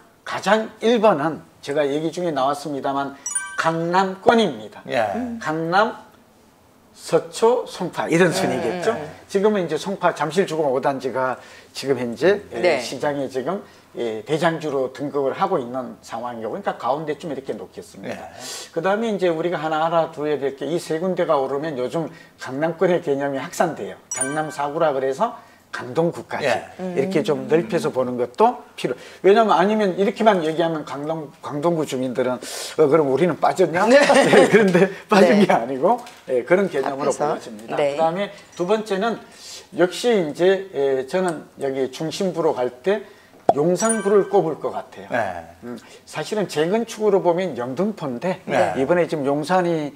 1번은 제가 얘기 중에 나왔습니다만 강남권입니다. 강남, 서초, 송파 이런 순이겠죠. 지금은 이제 송파 잠실주공 5단지가 지금 현재 시장에 지금 대장주로 등극을 하고 있는 상황이고, 그러니까 가운데쯤 이렇게 놓겠습니다. 그 다음에 이제 우리가 하나 알아둬야 될 게 이 세 군데가 오르면 요즘 강남권의 개념이 확산돼요. 강남 4구라 그래서 강동구까지 이렇게 좀 넓혀서 보는 것도 필요. 왜냐면 아니면 이렇게만 얘기하면 강동구 주민들은 그럼 우리는 빠졌냐? 그런데 빠진 게 아니고 그런 개념으로 보여집니다. 그다음에 두 번째는 역시 이제 저는 여기 중심부로 갈 때 용산구를 꼽을 것 같아요. 사실은 재건축으로 보면 영등포인데 이번에 지금 용산이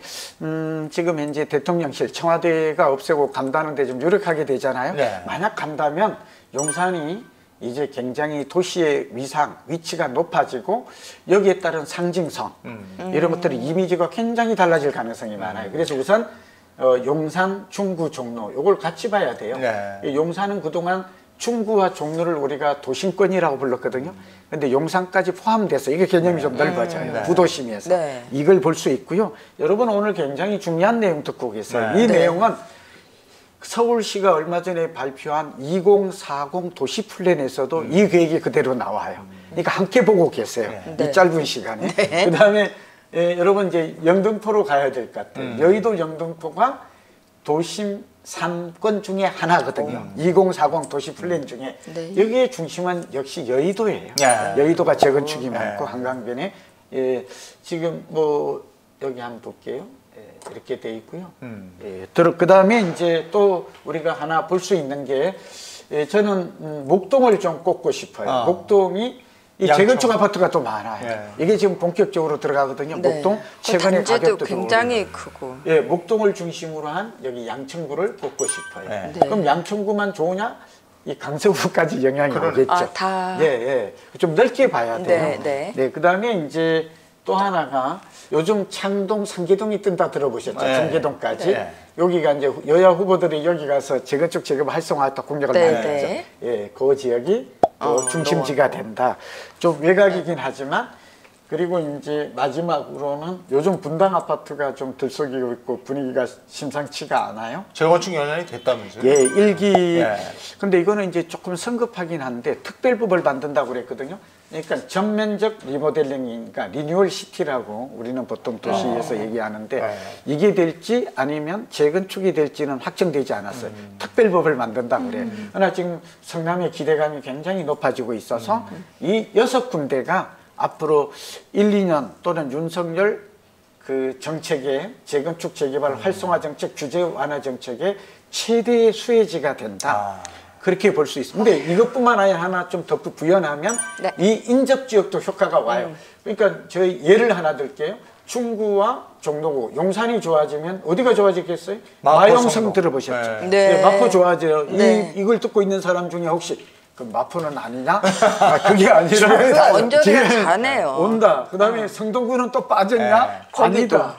지금 현재 대통령실 청와대가 없애고 간다는데 좀 유력하게 되잖아요. 만약 간다면 용산이 이제 굉장히 도시의 위상, 위치가 높아지고 여기에 따른 상징성 이런 것들이 이미지가 굉장히 달라질 가능성이 많아요. 그래서 우선 용산, 중구, 종로 이걸 같이 봐야 돼요. 용산은 그동안 중구와 종로를 우리가 도심권이라고 불렀거든요. 근데 용산까지 포함돼서 이게 개념이 좀 넓어져요. 구도심에서. 이걸 볼 수 있고요. 여러분 오늘 굉장히 중요한 내용 듣고 계세요. 이 내용은 서울시가 얼마 전에 발표한 2040 도시 플랜에서도 이 계획이 그대로 나와요. 그러니까 함께 보고 계세요. 이 짧은 시간에. 그 다음에 여러분 이제 영등포로 가야 될 것 같아요. 여의도 영등포가 도심 3권 중에 하나거든요. 2040 도시 플랜 중에 여기에 중심은 역시 여의도예요. 여의도가 재건축이 많고 한강변에 지금 뭐 여기 한번 볼게요. 이렇게 돼 있고요. 그 다음에 이제 또 우리가 하나 볼 수 있는 게 저는 목동을 좀 꼽고 싶어요. 목동이 이 재건축 아파트가 또 많아요. 이게 지금 본격적으로 들어가거든요. 목동 최근에 가격도 굉장히 크고. 목동을 중심으로 한 여기 양천구를 꼽고 싶어요. 그럼 양천구만 좋으냐? 이 강서구까지 영향이 오겠죠. 좀 넓게 봐야 돼요. 그다음에 이제 또 하나가 요즘 창동, 상계동이 뜬다 들어보셨죠? 중계동까지. 여기가 이제 여야 후보들이 여기 가서 재건축 재개발 활성화했다 공약을 많이 했죠. 그 지역이 또 중심지가 된다. 좀 외곽이긴 하지만 그리고 이제 마지막으로는 요즘 분당 아파트가 좀 들썩이고 있고 분위기가 심상치가 않아요. 재건축 연연이 됐다면서요? 일기. 근데 이거는 이제 조금 성급하긴 한데 특별법을 만든다고 그랬거든요. 그러니까 전면적 리모델링이니까 리뉴얼 시티라고 우리는 보통 도시에서 얘기하는데 이게 될지 아니면 재건축이 될지는 확정되지 않았어요. 특별법을 만든다고 그래요. 그러나 지금 성남의 기대감이 굉장히 높아지고 있어서 이 6군데가 앞으로 1, 2년 또는 윤석열 그 정책의 재건축 재개발 활성화 정책 규제 완화 정책의 최대 수혜지가 된다. 그렇게 볼 수 있습니다. 근데 이것뿐만 아니라 하나 좀 더 부연하면 이 인접지역도 효과가 와요. 그러니까 저희 예를 하나 들게요. 중구와 종로구, 용산이 좋아지면 어디가 좋아지겠어요? 마용성 들어보셨죠? 마포 좋아져요. 이걸 듣고 있는 사람 중에 혹시 그 마포는 아니냐? 그게 아니라 언저리가 가네요. 온다. 그 다음에 성동구는 또 빠졌냐? 아니다.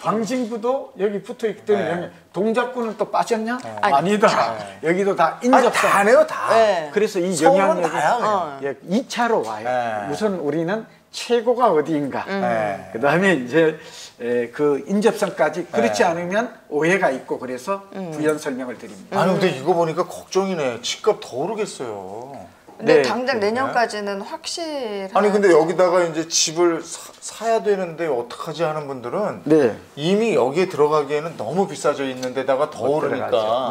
광진구도 여기 붙어 있기 때문에 동작구는 또 빠졌냐? 아니다. 여기도 다 인접성. 다네요, 다. 그래서 이 영향력이 2차로 와요. 우선 우리는 최고가 어디인가. 그 다음에 이제 그 인접성까지 그렇지 않으면 오해가 있고 그래서 부연 설명을 드립니다. 아니 근데 이거 보니까 걱정이네. 집값 더 오르겠어요. 근데 당장 내년까지는 확실한. 아니 근데 여기다가 이제 집을 사야 되는데 어떡하지 하는 분들은 이미 여기에 들어가기에는 너무 비싸져 있는 데다가 더 오르니까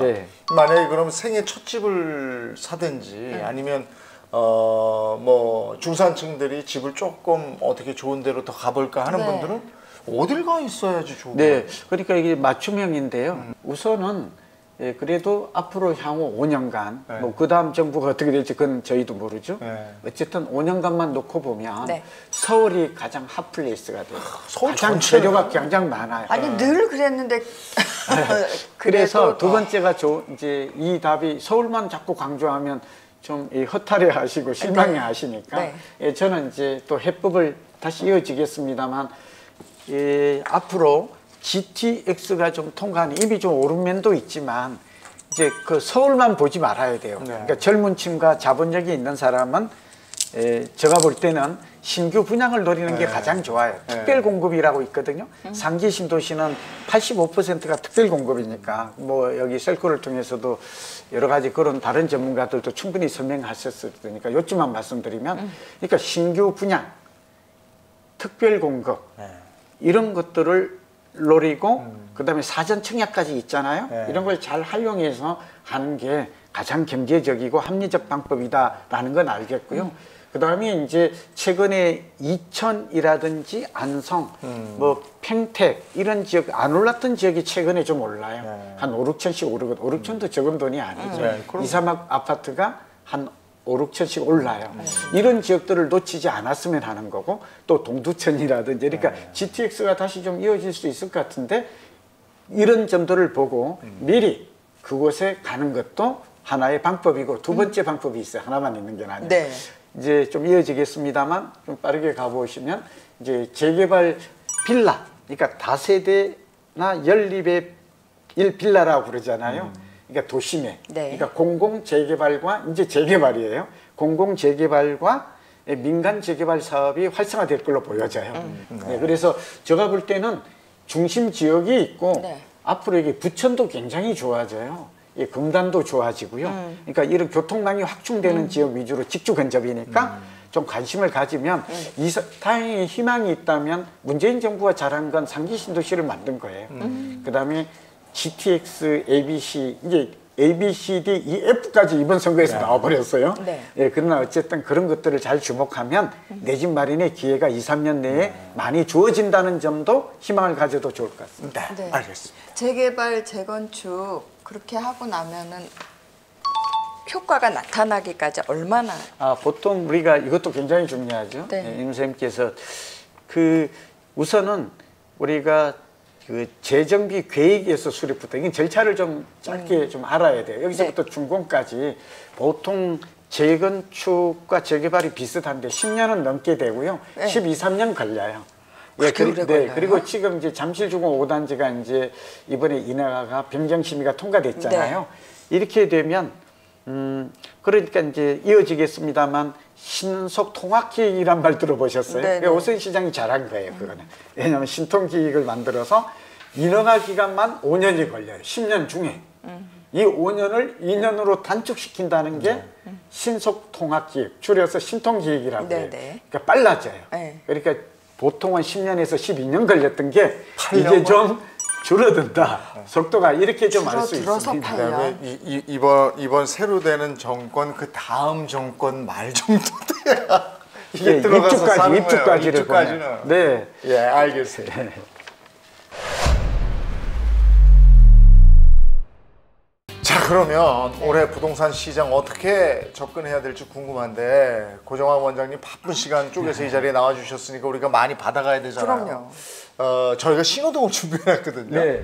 만약에 그럼 생애 첫 집을 사든지 아니면 뭐 중산층들이 집을 조금 어떻게 좋은 데로 더 가볼까 하는 분들은 어딜 가 있어야지 좋은 거예요? 그러니까 이게 맞춤형인데요. 우선은 예, 그래도 앞으로 향후 5년간 네. 뭐 그다음 정부가 어떻게 될지 그건 저희도 모르죠. 네. 어쨌든 5년간만 놓고 보면 네. 서울이 가장 핫플레이스가 돼요. 서울 가장 전체는- 재료가 굉장히 많아요. 아니 늘 그랬는데 그래서 그래도 두 번째가 이제 이 답이 서울만 자꾸 강조하면 좀 허탈해 하시고 실망해 하시니까 네. 예, 저는 이제 또 해법을 다시 이어지겠습니다만 예, 앞으로 GTX가 좀 통과하는 이미 좀 오른 면도 있지만 이제 그 서울만 보지 말아야 돼요. 네. 그러니까 젊은 층과 자본력이 있는 사람은 제가 볼 때는 신규 분양을 노리는 게 가장 좋아요. 특별 공급이라고 있거든요. 상기 신도시는 85%가 특별 공급이니까 뭐 여기 셀코를 통해서도 여러 가지 그런 다른 전문가들도 충분히 설명하셨을 테니까 요쯤만 말씀드리면 그러니까 신규 분양, 특별 공급 이런 것들을 노리고 그다음에 사전 청약까지 있잖아요. 네. 이런 걸 잘 활용해서 하는 게 가장 경제적이고 합리적 방법이다라는 건 알겠고요. 그다음에 이제 최근에 이천이라든지 안성, 뭐 평택 이런 지역 안 올랐던 지역이 최근에 좀 올라요. 네. 한 5, 6천씩 오르거든. 5, 6천도 적은 돈이 아니죠. 네, 그럼- 2, 3억 아파트가 한 5, 6천씩 올라요. 이런 지역들을 놓치지 않았으면 하는 거고 또 동두천이라든지 그러니까 GTX가 다시 좀 이어질 수 있을 것 같은데 이런 점들을 보고 미리 그곳에 가는 것도 하나의 방법이고 두 번째 방법이 있어요. 하나만 있는 게 아니에요. 네. 이제 좀 이어지겠습니다만 좀 빠르게 가보시면 이제 재개발 빌라, 그러니까 다세대나 연립의 1빌라라고 그러잖아요. 그러니까 도심에, 네. 그러니까 공공 재개발과 이제 재개발이에요. 공공 재개발과 민간 재개발 사업이 활성화될 걸로 보여져요. 네, 그래서 제가 볼 때는 중심 지역이 있고 네. 앞으로 이게 부천도 굉장히 좋아져요. 예, 금단도 좋아지고요. 그러니까 이런 교통망이 확충되는 지역 위주로 직주 근접이니까 좀 관심을 가지면 다행히 희망이 있다면 문재인 정부가 잘한 건 상기 신도시를 만든 거예요. 그다음에 GTX, ABC 이제 ABCD, EF까지 이번 선거에서 나와버렸어요. 네. 예, 그러나 어쨌든 그런 것들을 잘 주목하면 내 집 마련의 기회가 2, 3년 내에 많이 주어진다는 점도 희망을 가져도 좋을 것 같습니다. 네, 네. 알겠습니다. 재개발, 재건축 그렇게 하고 나면은 효과가 나타나기까지 얼마나 보통 우리가 이것도 굉장히 중요하죠. 네. 임 선생님께서 우선은 우리가 그 재정비 계획에서 수립부터 이건 절차를 좀 짧게 좀 알아야 돼요. 여기서부터 준공까지 보통 재건축과 재개발이 비슷한데 10년은 넘게 되고요. 네. 12, 3년 걸려요. 그렇게 오래 걸려요? 그리고 지금 이제 잠실주공 5단지가 이제 이번에 인하가 변경심의가 통과됐잖아요. 네. 이렇게 되면 그러니까 이제 이어지겠습니다만 신속 통합기획이란 말 들어보셨어요? 네, 네. 오세훈 시장이 잘한 거예요, 그거는. 왜냐하면 신통기획을 만들어서 인허가 기간만 5년이 걸려요. 10년 중에. 이 5년을 2년으로 단축시킨다는 게 신속 통합기획, 줄여서 신통기획이라고 네, 해요. 네. 그러니까 빨라져요. 네. 그러니까 보통은 10년에서 12년 걸렸던 게 8년 이게 좀 줄어든다. 속도가 이렇게 좀 알 수 줄어들어서 있습니다. 8년. 그다음에 이번 새로 되는 정권 그 다음 정권 말 정도 돼야 이게 예, 들어가서 사는 거예요. 입주까지를 입주까지는. 보면. 네. 예, 알겠습니다. 자, 그러면 올해 부동산 시장 어떻게 접근해야 될지 궁금한데 고정환 원장님 바쁜 시간 쪼개서 이 자리에 나와 주셨으니까 우리가 많이 받아가야 되잖아요. 그럼요. 저희가 신호등을 준비해놨거든요. 네.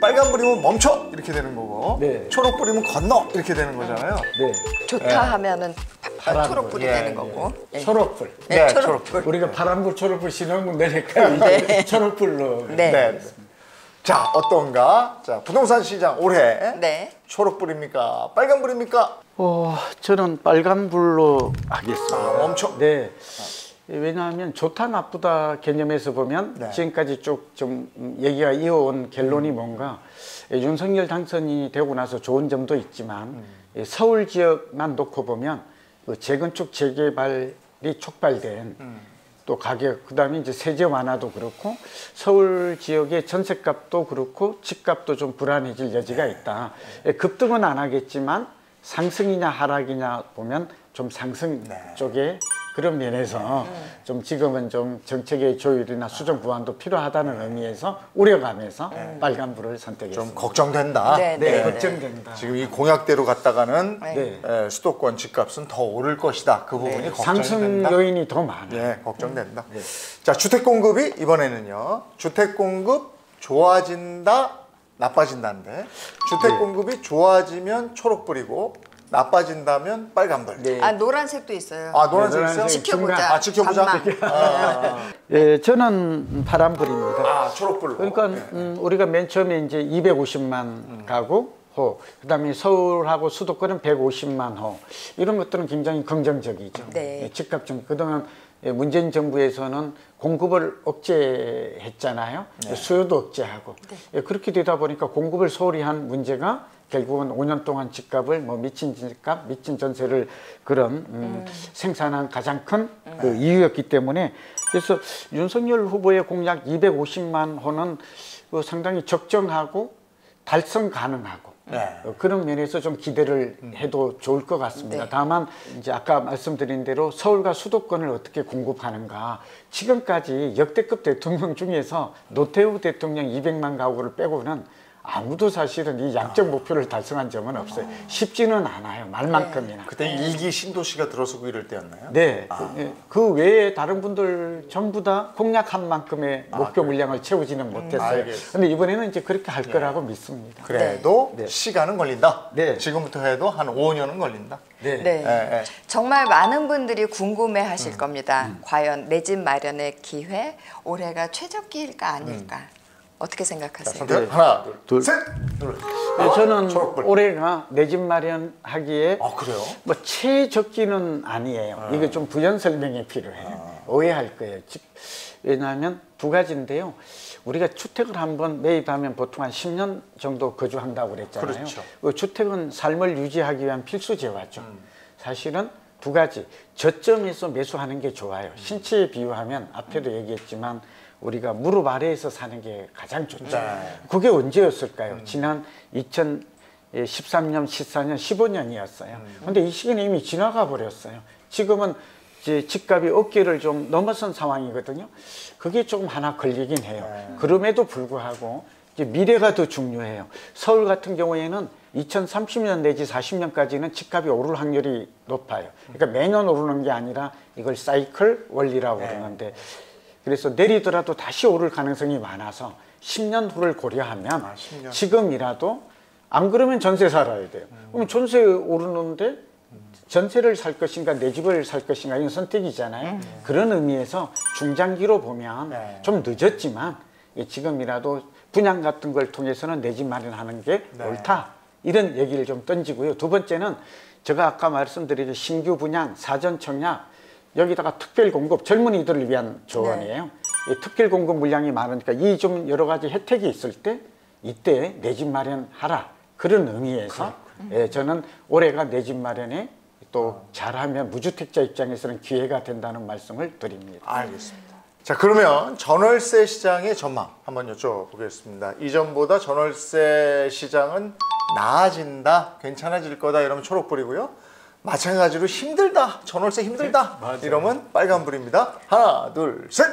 빨간 불이면 멈춰 이렇게 되는 거고, 네. 초록 불이면 건너 이렇게 되는 거잖아요. 네. 좋다 하면은 파란불. 초록불이 예, 되는 예. 거고. 예. 초록불. 네, 네, 초록불. 우리가 파란불, 초록불 신호문 내니까 이제 초록불로. 네. 네. 자, 어떤가? 자, 부동산 시장 올해 네. 초록불입니까? 빨간불입니까? 저는 빨간불로 하겠습니다. 멈춰. 네. 왜냐하면 좋다 나쁘다 개념에서 보면 네. 지금까지 쭉 좀 얘기가 이어온 결론이 뭔가 윤석열 당선이 되고 나서 좋은 점도 있지만 서울 지역만 놓고 보면 그 재건축 재개발이 촉발된 또 가격 그다음에 이제 세제 완화도 그렇고 서울 지역의 전셋값도 그렇고 집값도 좀 불안해질 여지가 있다. 급등은 안 하겠지만 상승이냐 하락이냐 보면 좀 상승 쪽에 그런 면에서 좀 지금은 좀 정책의 조율이나 수정 보완도 필요하다는 의미에서 우려감에서 빨간불을 선택했습니다. 좀 걱정된다. 네, 걱정된다. 지금 이 공약대로 갔다가는 네. 수도권 집값은 더 오를 것이다. 그 부분이 걱정이 상승 된다. 요인이 더 많아요. 네, 걱정된다. 자, 주택 공급이 이번에는요. 주택 공급 좋아진다, 나빠진다인데 주택 공급이 좋아지면 초록불이고 나빠진다면 빨간불. 네. 아 노란색도 있어요. 아, 노란색 있어요? 노란색 지켜보자. 아, 지켜보자. 전망. 예, 저는 파란불입니다. 아, 초록불로. 그러니까 우리가 맨 처음에 이제 250만 가구 호, 그다음에 서울하고 수도권은 150만 호 이런 것들은 굉장히 긍정적이죠. 네. 예, 집값 좀 그동안 문재인 정부에서는 공급을 억제했잖아요. 수요도 억제하고 예, 그렇게 되다 보니까 공급을 소홀히 한 문제가 결국은 5년 동안 집값을 뭐 미친 집값, 미친 전세를 그런 생산한 가장 큰 그 이유였기 때문에 그래서 윤석열 후보의 공약 250만 호는 상당히 적정하고 달성 가능하고 그런 면에서 좀 기대를 해도 좋을 것 같습니다. 네. 다만 이제 아까 말씀드린 대로 서울과 수도권을 어떻게 공급하는가 지금까지 역대급 대통령 중에서 노태우 대통령 200만 가구를 빼고는 아무도 사실은 이 양적 목표를 달성한 적은 없어요. 쉽지는 않아요. 말만큼이나. 그때 일기 신도시가 들어서고 이럴 때였나요? 네. 그 외에 다른 분들 전부 다 공약한 만큼의 목표 물량을 채우지는 못했어요. 알겠습니다. 근데 이번에는 이제 그렇게 할 거라고 믿습니다. 그래도 네. 시간은 걸린다. 네. 지금부터 해도 한 5년은 걸린다. 네. 네. 예, 예. 정말 많은 분들이 궁금해 하실 겁니다. 과연 내 집 마련의 기회, 올해가 최적기일까 아닐까? 어떻게 생각하세요? 선택 하나, 둘, 셋. 눌러. 네, 저는 초록불. 올해가 내 집 마련하기에 아, 그래요? 뭐 최적기는 아니에요. 이게 좀 부연 설명이 필요해요. 오해할 거예요. 왜냐하면 두 가지인데요. 우리가 주택을 한번 매입하면 보통 한 10년 정도 거주한다고 그랬잖아요. 그렇죠. 그 주택은 삶을 유지하기 위한 필수 재화죠. 사실은 두 가지. 저점에서 매수하는 게 좋아요. 신체에 비유하면 앞에도 얘기했지만 우리가 무릎 아래에서 사는 게 가장 좋죠. 네. 그게 언제였을까요? 지난 2013년, 14년, 15년이었어요. 근데 이 시기는 이미 지나가 버렸어요. 지금은 이제 집값이 어깨를 좀 넘어선 상황이거든요. 그게 조금 하나 걸리긴 해요. 그럼에도 불구하고 이제 미래가 더 중요해요. 서울 같은 경우에는 2030년 내지 40년까지는 집값이 오를 확률이 높아요. 그러니까 매년 오르는 게 아니라 이걸 사이클 원리라고 그러는데 그래서 내리더라도 다시 오를 가능성이 많아서 10년 후를 고려하면 10년. 지금이라도 안 그러면 전세 살아야 돼요. 그러면 전세 오르는데 전세를 살 것인가 내 집을 살 것인가 이건 선택이잖아요. 그런 의미에서 중장기로 보면 좀 늦었지만 지금이라도 분양 같은 걸 통해서는 내 집 마련하는 게 옳다. 이런 얘기를 좀 던지고요. 두 번째는 제가 아까 말씀드린 신규 분양, 사전 청약 여기다가 특별 공급, 젊은이들을 위한 조언이에요. 이 특별 공급 물량이 많으니까 이 좀 여러 가지 혜택이 있을 때 이때 내 집 마련하라. 그런 의미에서 저는 올해가 내 집 마련에 또 잘하면 무주택자 입장에서는 기회가 된다는 말씀을 드립니다. 알겠습니다. 자, 그러면 전월세 시장의 전망 한번 여쭤보겠습니다. 이전보다 전월세 시장은 나아진다, 괜찮아질 거다 이러면 초록불이고요. 마찬가지로 힘들다, 전월세 힘들다 이러면 빨간불입니다. 하나, 둘, 셋.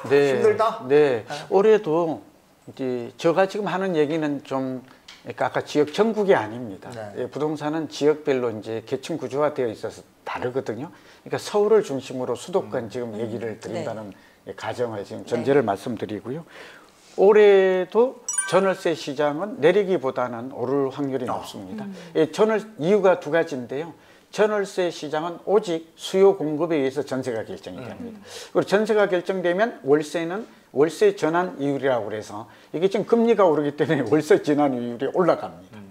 네, 힘들다? 네. 올해도 이제 제가 지금 하는 얘기는 좀 그러니까 아까 지역 전국이 아닙니다. 네. 부동산은 지역별로 이제 계층 구조화 되어 있어서 다르거든요. 그러니까 서울을 중심으로 수도권 지금 얘기를 드린다는 가정을 지금 전제를 말씀드리고요. 올해도 전월세 시장은 내리기보다는 오를 확률이 높습니다. 이유가 두 가지인데요. 전월세 시장은 오직 수요 공급에 의해서 전세가 결정이 됩니다. 그리고 전세가 결정되면 월세는 월세 전환 이율이라고 그래서 이게 지금 금리가 오르기 때문에 월세 전환 이율이 올라갑니다.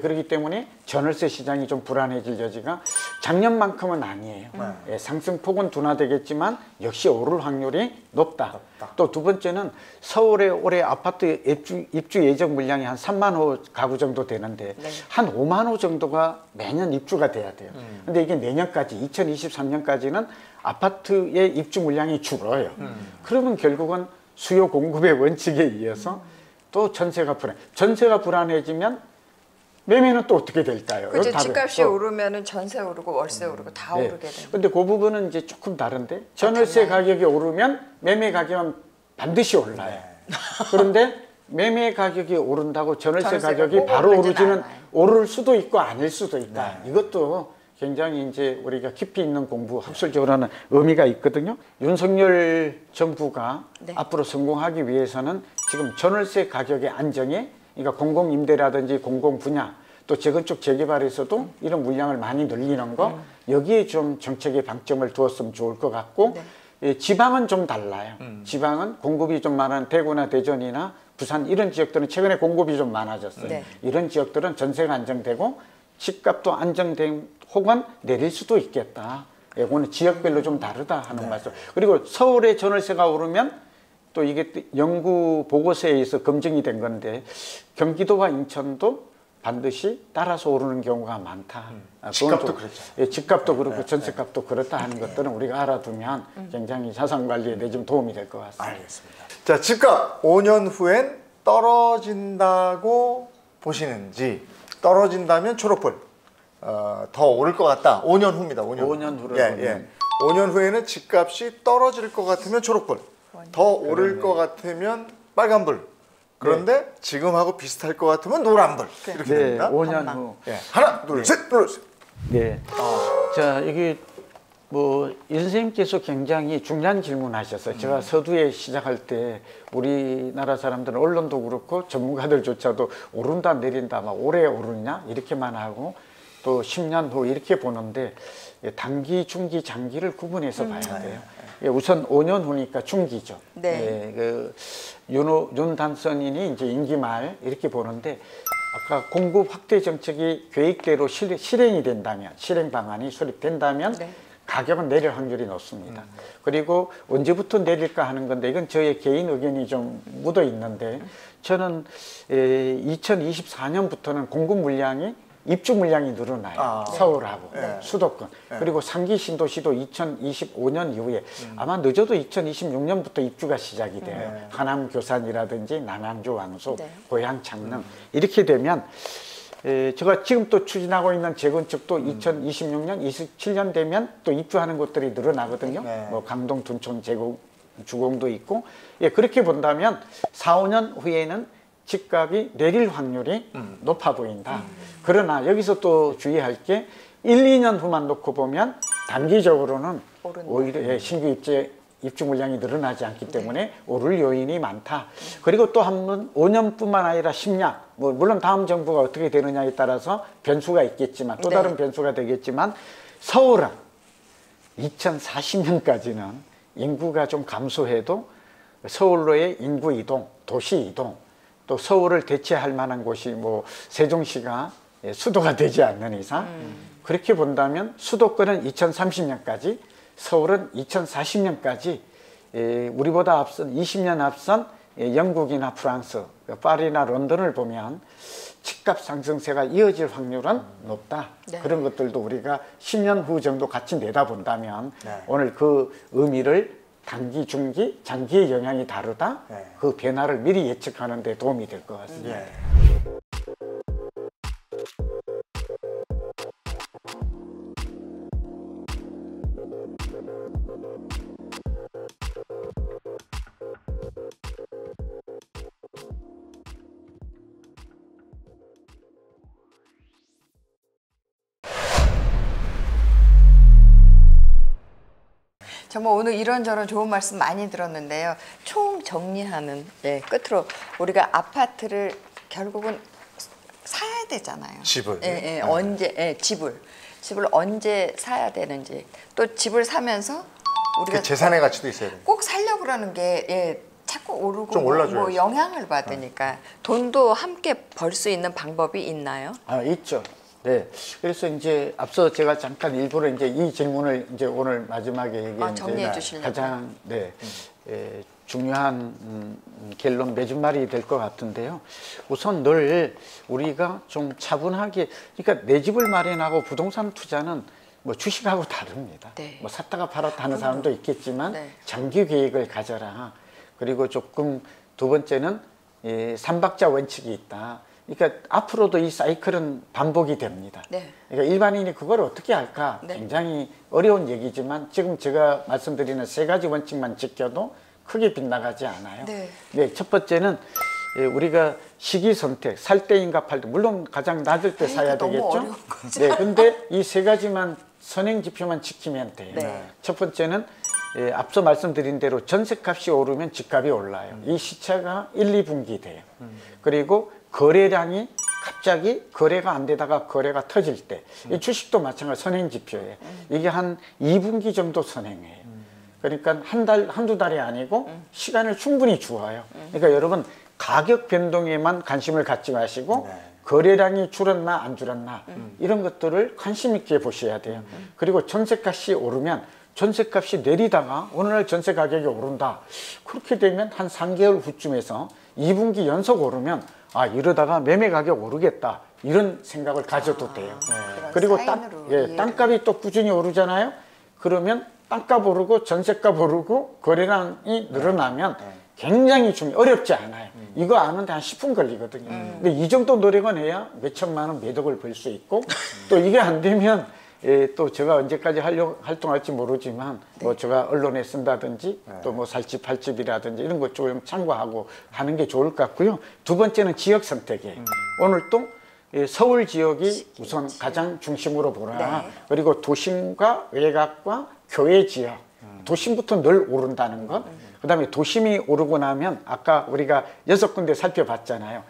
그렇기 때문에 전월세 시장이 좀 불안해질 여지가 작년만큼은 아니에요. 상승폭은 둔화되겠지만 역시 오를 확률이 높다. 또 두 번째는 서울에 올해 아파트 입주 예정 물량이 한 3만 호 가구 정도 되는데 한 5만 호 정도가 매년 입주가 돼야 돼요. 근데 이게 내년까지 2023년까지는 아파트의 입주 물량이 줄어요. 그러면 결국은 수요 공급의 원칙에 의해서 또 전세가 불안해지면 매매는 또 어떻게 될까요? 그죠. 다른 집값이 또. 오르면은 전세 오르고 월세 오르고 다 네. 오르게 되는. 근데 그 부분은 이제 조금 다른데 전월세 달라요? 가격이 오르면 매매 가격은 반드시 올라요. 그런데 매매 가격이 오른다고 전월세 전월세가 가격이 꼭 바로 오르지는 오르지는 않아요. 오를 수도 있고 아닐 수도 있다. 이것도 굉장히 이제 우리가 깊이 있는 공부, 학술적으로는 의미가 있거든요. 윤석열 정부가 네. 앞으로 성공하기 위해서는 지금 전월세 가격의 안정에, 그러니까 공공임대라든지 공공분야, 또 재건축 재개발에서도 이런 물량을 많이 늘리는 거, 여기에 좀 정책의 방점을 두었으면 좋을 것 같고, 예, 지방은 좀 달라요. 지방은 공급이 좀 많은 대구나 대전이나 부산 이런 지역들은 최근에 공급이 좀 많아졌어요. 네. 이런 지역들은 전세가 안정되고 집값도 안정된 혹은 내릴 수도 있겠다. 이거는 지역별로 좀 다르다 하는 말씀. 그리고 서울의 전월세가 오르면 또 이게 연구 보고서에 의해서 검증이 된 건데 경기도와 인천도 반드시 따라서 오르는 경우가 많다. 집값도 그렇죠. 예, 집값도 그렇고 전세값도 그렇다 하는 것들은 우리가 알아두면 굉장히 자산 관리에 내 좀 도움이 될 것 같습니다. 알겠습니다. 자, 집값 5년 후엔 떨어진다고 보시는지, 떨어진다면 초록불, 더 오를 것 같다. 5년 후입니다. 5년 후. 5년 후에는 집값이 떨어질 것 같으면 초록불, 더 오를 것 같으면 빨간불. 그런데 지금하고 비슷할 것 같으면 노란불. 이렇게 네, 됩니다. 5년 후. 예. 하나, 둘, 셋, 눌러주세요. 네. 자, 이게 뭐 이 선생님께서 굉장히 중요한 질문하셨어요. 제가 서두에 시작할 때 우리나라 사람들은 언론도 그렇고 전문가들조차도 오른다 내린다 막 오래 오르냐 이렇게만 하고 또 10년 후 이렇게 보는데 단기, 중기, 장기를 구분해서 봐야 돼요. 우선 5년 후니까 중기죠. 네. 그 윤 당선인이 이제 임기 말 이렇게 보는데 아까 공급 확대 정책이 계획대로 실행이 된다면, 실행 방안이 수립된다면 네. 가격은 내릴 확률이 높습니다. 그리고 언제부터 내릴까 하는 건데 이건 저의 개인 의견이 좀 묻어 있는데 저는 2024년부터는 공급 물량이 입주 물량이 늘어나요. 서울하고 수도권. 그리고 상기 신도시도 2025년 이후에 아마 늦어도 2026년부터 입주가 시작이 돼요. 하남 교산이라든지 남양주 왕소, 고양 창릉 이렇게 되면 제가 지금 또 추진하고 있는 재건축도 2026년, 27년 되면 또 입주하는 곳들이 늘어나거든요. 뭐 강동 둔촌 주공도 있고 그렇게 본다면 4, 5년 후에는 집값이 내릴 확률이 높아 보인다. 그러나 여기서 또 주의할 게 1, 2년 후만 놓고 보면 단기적으로는 오히려 신규 입주 물량이 늘어나지 않기 때문에 오를 요인이 많다. 그리고 또 한 번 5년뿐만 아니라 10년, 뭐 물론 다음 정부가 어떻게 되느냐에 따라서 변수가 있겠지만 또 다른 변수가 되겠지만 서울은 2040년까지는 인구가 좀 감소해도 서울로의 인구 이동, 도시 이동, 또 서울을 대체할 만한 곳이 뭐 세종시가 수도가 되지 않는 이상 그렇게 본다면 수도권은 2030년까지 서울은 2040년까지 우리보다 앞선 20년 앞선 영국이나 프랑스, 파리나 런던을 보면 집값 상승세가 이어질 확률은 높다. 그런 것들도 우리가 10년 후 정도 같이 내다본다면 오늘 그 의미를 단기, 중기, 장기의 영향이 다르다. 그 변화를 미리 예측하는 데 도움이 될 것 같습니다. 정말 오늘 이런저런 좋은 말씀 많이 들었는데요. 총 정리하는 끝으로 우리가 아파트를 결국은 사야 되잖아요. 집을. 언제 집을 언제 사야 되는지 또 집을 사면서 우리가 재산의 가치도 있어야 돼요. 꼭 살려고 그러는 게 자꾸 오르고 좀 올라줘야지. 뭐 영향을 받으니까 돈도 함께 벌 수 있는 방법이 있나요? 있죠. 네. 그래서 이제 앞서 제가 잠깐 일부러 이제 이 질문을 이제 오늘 마지막에 얘기했는데 정리해 주시려고요. 가장 중요한 결론 맺은말이 될 것 같은데요. 우선 늘 우리가 좀 차분하게, 그러니까 내 집을 마련하고 부동산 투자는 뭐 주식하고 다릅니다. 뭐 샀다가 팔았다 하는 사람도 있겠지만 장기 계획을 가져라. 그리고 조금 두 번째는 삼박자 원칙이 있다. 그러니까 앞으로도 이 사이클은 반복이 됩니다. 네. 그러니까 일반인이 그걸 어떻게 할까? 네. 굉장히 어려운 얘기지만 지금 제가 말씀드리는 세 가지 원칙만 지켜도 크게 빗나가지 않아요. 네. 네, 첫 번째는 우리가 시기 선택, 살 때인가 팔 때, 물론 가장 낮을 때 사야 너무 되겠죠. 어려운 거죠. 네, 근데 이 세 가지만 선행 지표만 지키면 돼요. 네. 첫 번째는 앞서 말씀드린 대로 전세값이 오르면 집값이 올라요. 이 시차가 1, 2분기 돼요. 그리고 거래량이 갑자기 거래가 안 되다가 거래가 터질 때, 이 주식도 마찬가지 선행 지표예요. 이게 한 2분기 정도 선행해요. 그러니까 한 달, 한두 달이 아니고 시간을 충분히 주어요. 그러니까 여러분 가격 변동에만 관심을 갖지 마시고 거래량이 줄었나 안 줄었나 이런 것들을 관심 있게 보셔야 돼요. 그리고 전세값이 오르면 전세값이 내리다가 어느 날 전세 가격이 오른다. 그렇게 되면 한 3개월 후쯤에서 2분기 연속 오르면 아 이러다가 매매 가격 오르겠다. 이런 생각을 가져도 돼요. 그리고 땅값이 또 꾸준히 오르잖아요. 그러면 땅값 오르고 전세값 오르고 거래량이 늘어나면 굉장히 좀 어렵지 않아요. 이거 아는데 한 10분 걸리거든요. 근데 이 정도 노력은 해야 몇 천만 원 매덕을 벌 수 있고 또 이게 안 되면 또 제가 언제까지 활동할지 모르지만 뭐 제가 언론에 쓴다든지 또 뭐 살집 팔집이라든지 이런 것 좀 참고하고 하는 게 좋을 것 같고요. 두 번째는 지역 선택이에요. 오늘 또 서울 지역이 우선 가장 중심으로 보라. 네. 그리고 도심과 외곽과 교외 지역, 도심부터 늘 오른다는 것. 그다음에 도심이 오르고 나면 아까 우리가 6군데 살펴봤잖아요.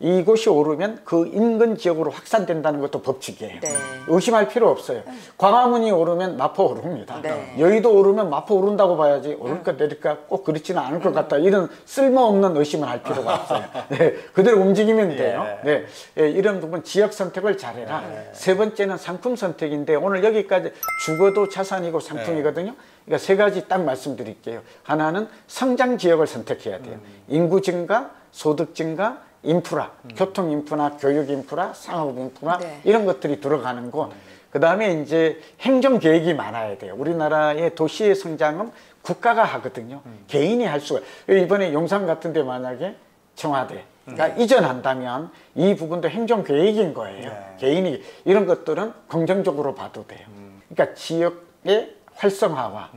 이곳이 오르면 그 인근 지역으로 확산된다는 것도 법칙이에요. 네. 의심할 필요 없어요. 광화문이 오르면 마포 오릅니다. 네. 여의도 오르면 마포 오른다고 봐야지 오를까 내릴까 꼭 그렇지는 않을 것 같다. 이런 쓸모없는 의심을 할 필요가 없어요. 네, 그대로 움직이면 돼요. 네, 이런 부분 지역 선택을 잘해라. 세 번째는 상품 선택인데 오늘 여기까지 주거도 자산이고 상품이거든요. 그러니까 세 가지 딱 말씀드릴게요. 하나는 성장 지역을 선택해야 돼요. 인구 증가, 소득 증가, 인프라, 교통 인프라, 교육 인프라, 상업 인프라 이런 것들이 들어가는 곳. 그 다음에 이제 행정 계획이 많아야 돼요. 우리나라의 도시의 성장은 국가가 하거든요. 개인이 할 수가. 이번에 용산 같은 데 만약에 청와대가 이전한다면 이 부분도 행정 계획인 거예요. 개인이 이런 것들은 긍정적으로 봐도 돼요. 그러니까 지역의 활성화와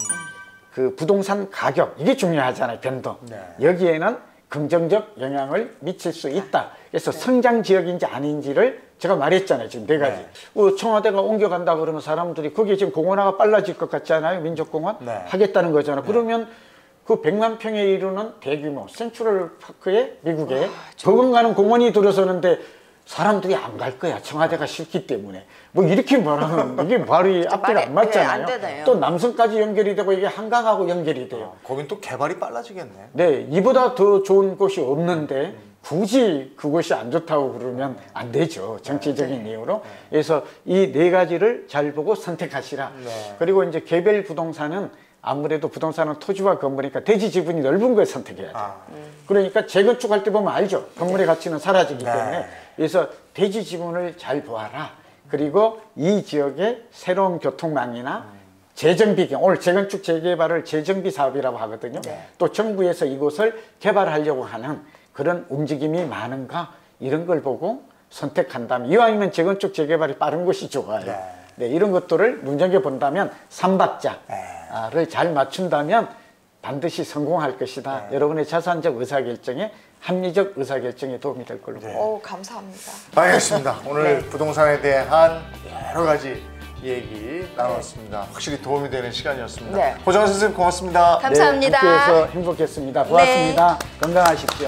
그 부동산 가격 이게 중요하잖아요. 변동. 여기에는 긍정적 영향을 미칠 수 있다. 그래서 성장 지역인지 아닌지를 제가 말했잖아요. 지금 네 가지. 청와대가 옮겨간다 그러면 사람들이 거기 지금 공원화가 빨라질 것 같지 않아요? 민족공원? 하겠다는 거잖아요. 그러면 그 100만 평에 이르는 대규모 센트럴파크에 미국에 버금가는 공원이 들어서는데 사람들이 안 갈 거야. 청와대가 싫기 때문에. 뭐 이렇게 말하면 이게 말이 앞뒤가 안 맞잖아요. 안 또 남성까지 연결이 되고 이게 한강하고 연결이 돼요. 거긴 또 개발이 빨라지겠네. 네, 이보다 더 좋은 곳이 없는데 굳이 그곳이 안 좋다고 그러면 안 되죠. 정치적인 이유로. 그래서 이 네 가지를 잘 보고 선택하시라. 그리고 이제 개별 부동산은 아무래도 부동산은 토지와 건물이니까 대지 지분이 넓은 걸 선택해야 돼요. 그러니까 재건축할 때 보면 알죠. 건물의 가치는 사라지기 때문에. 그래서 대지 지분을 잘 보아라. 그리고 이 지역의 새로운 교통망이나 재정비, 오늘 재건축 재개발을 재정비 사업이라고 하거든요. 또 정부에서 이곳을 개발하려고 하는 그런 움직임이 많은가 이런 걸 보고 선택한다면 이왕이면 재건축 재개발이 빠른 것이 좋아요. 네, 이런 것들을 눈여겨본다면 3박자를 잘 맞춘다면 반드시 성공할 것이다. 여러분의 자산적 의사결정에 합리적 의사결정에 도움이 될 걸로 봅니다. 오, 감사합니다. 알겠습니다. 오늘 부동산에 대한 여러 가지 얘기 나눴습니다. 확실히 도움이 되는 시간이었습니다. 호정원 선생님 고맙습니다. 감사합니다. 네, 함께해서 행복했습니다. 고맙습니다. 건강하십시오.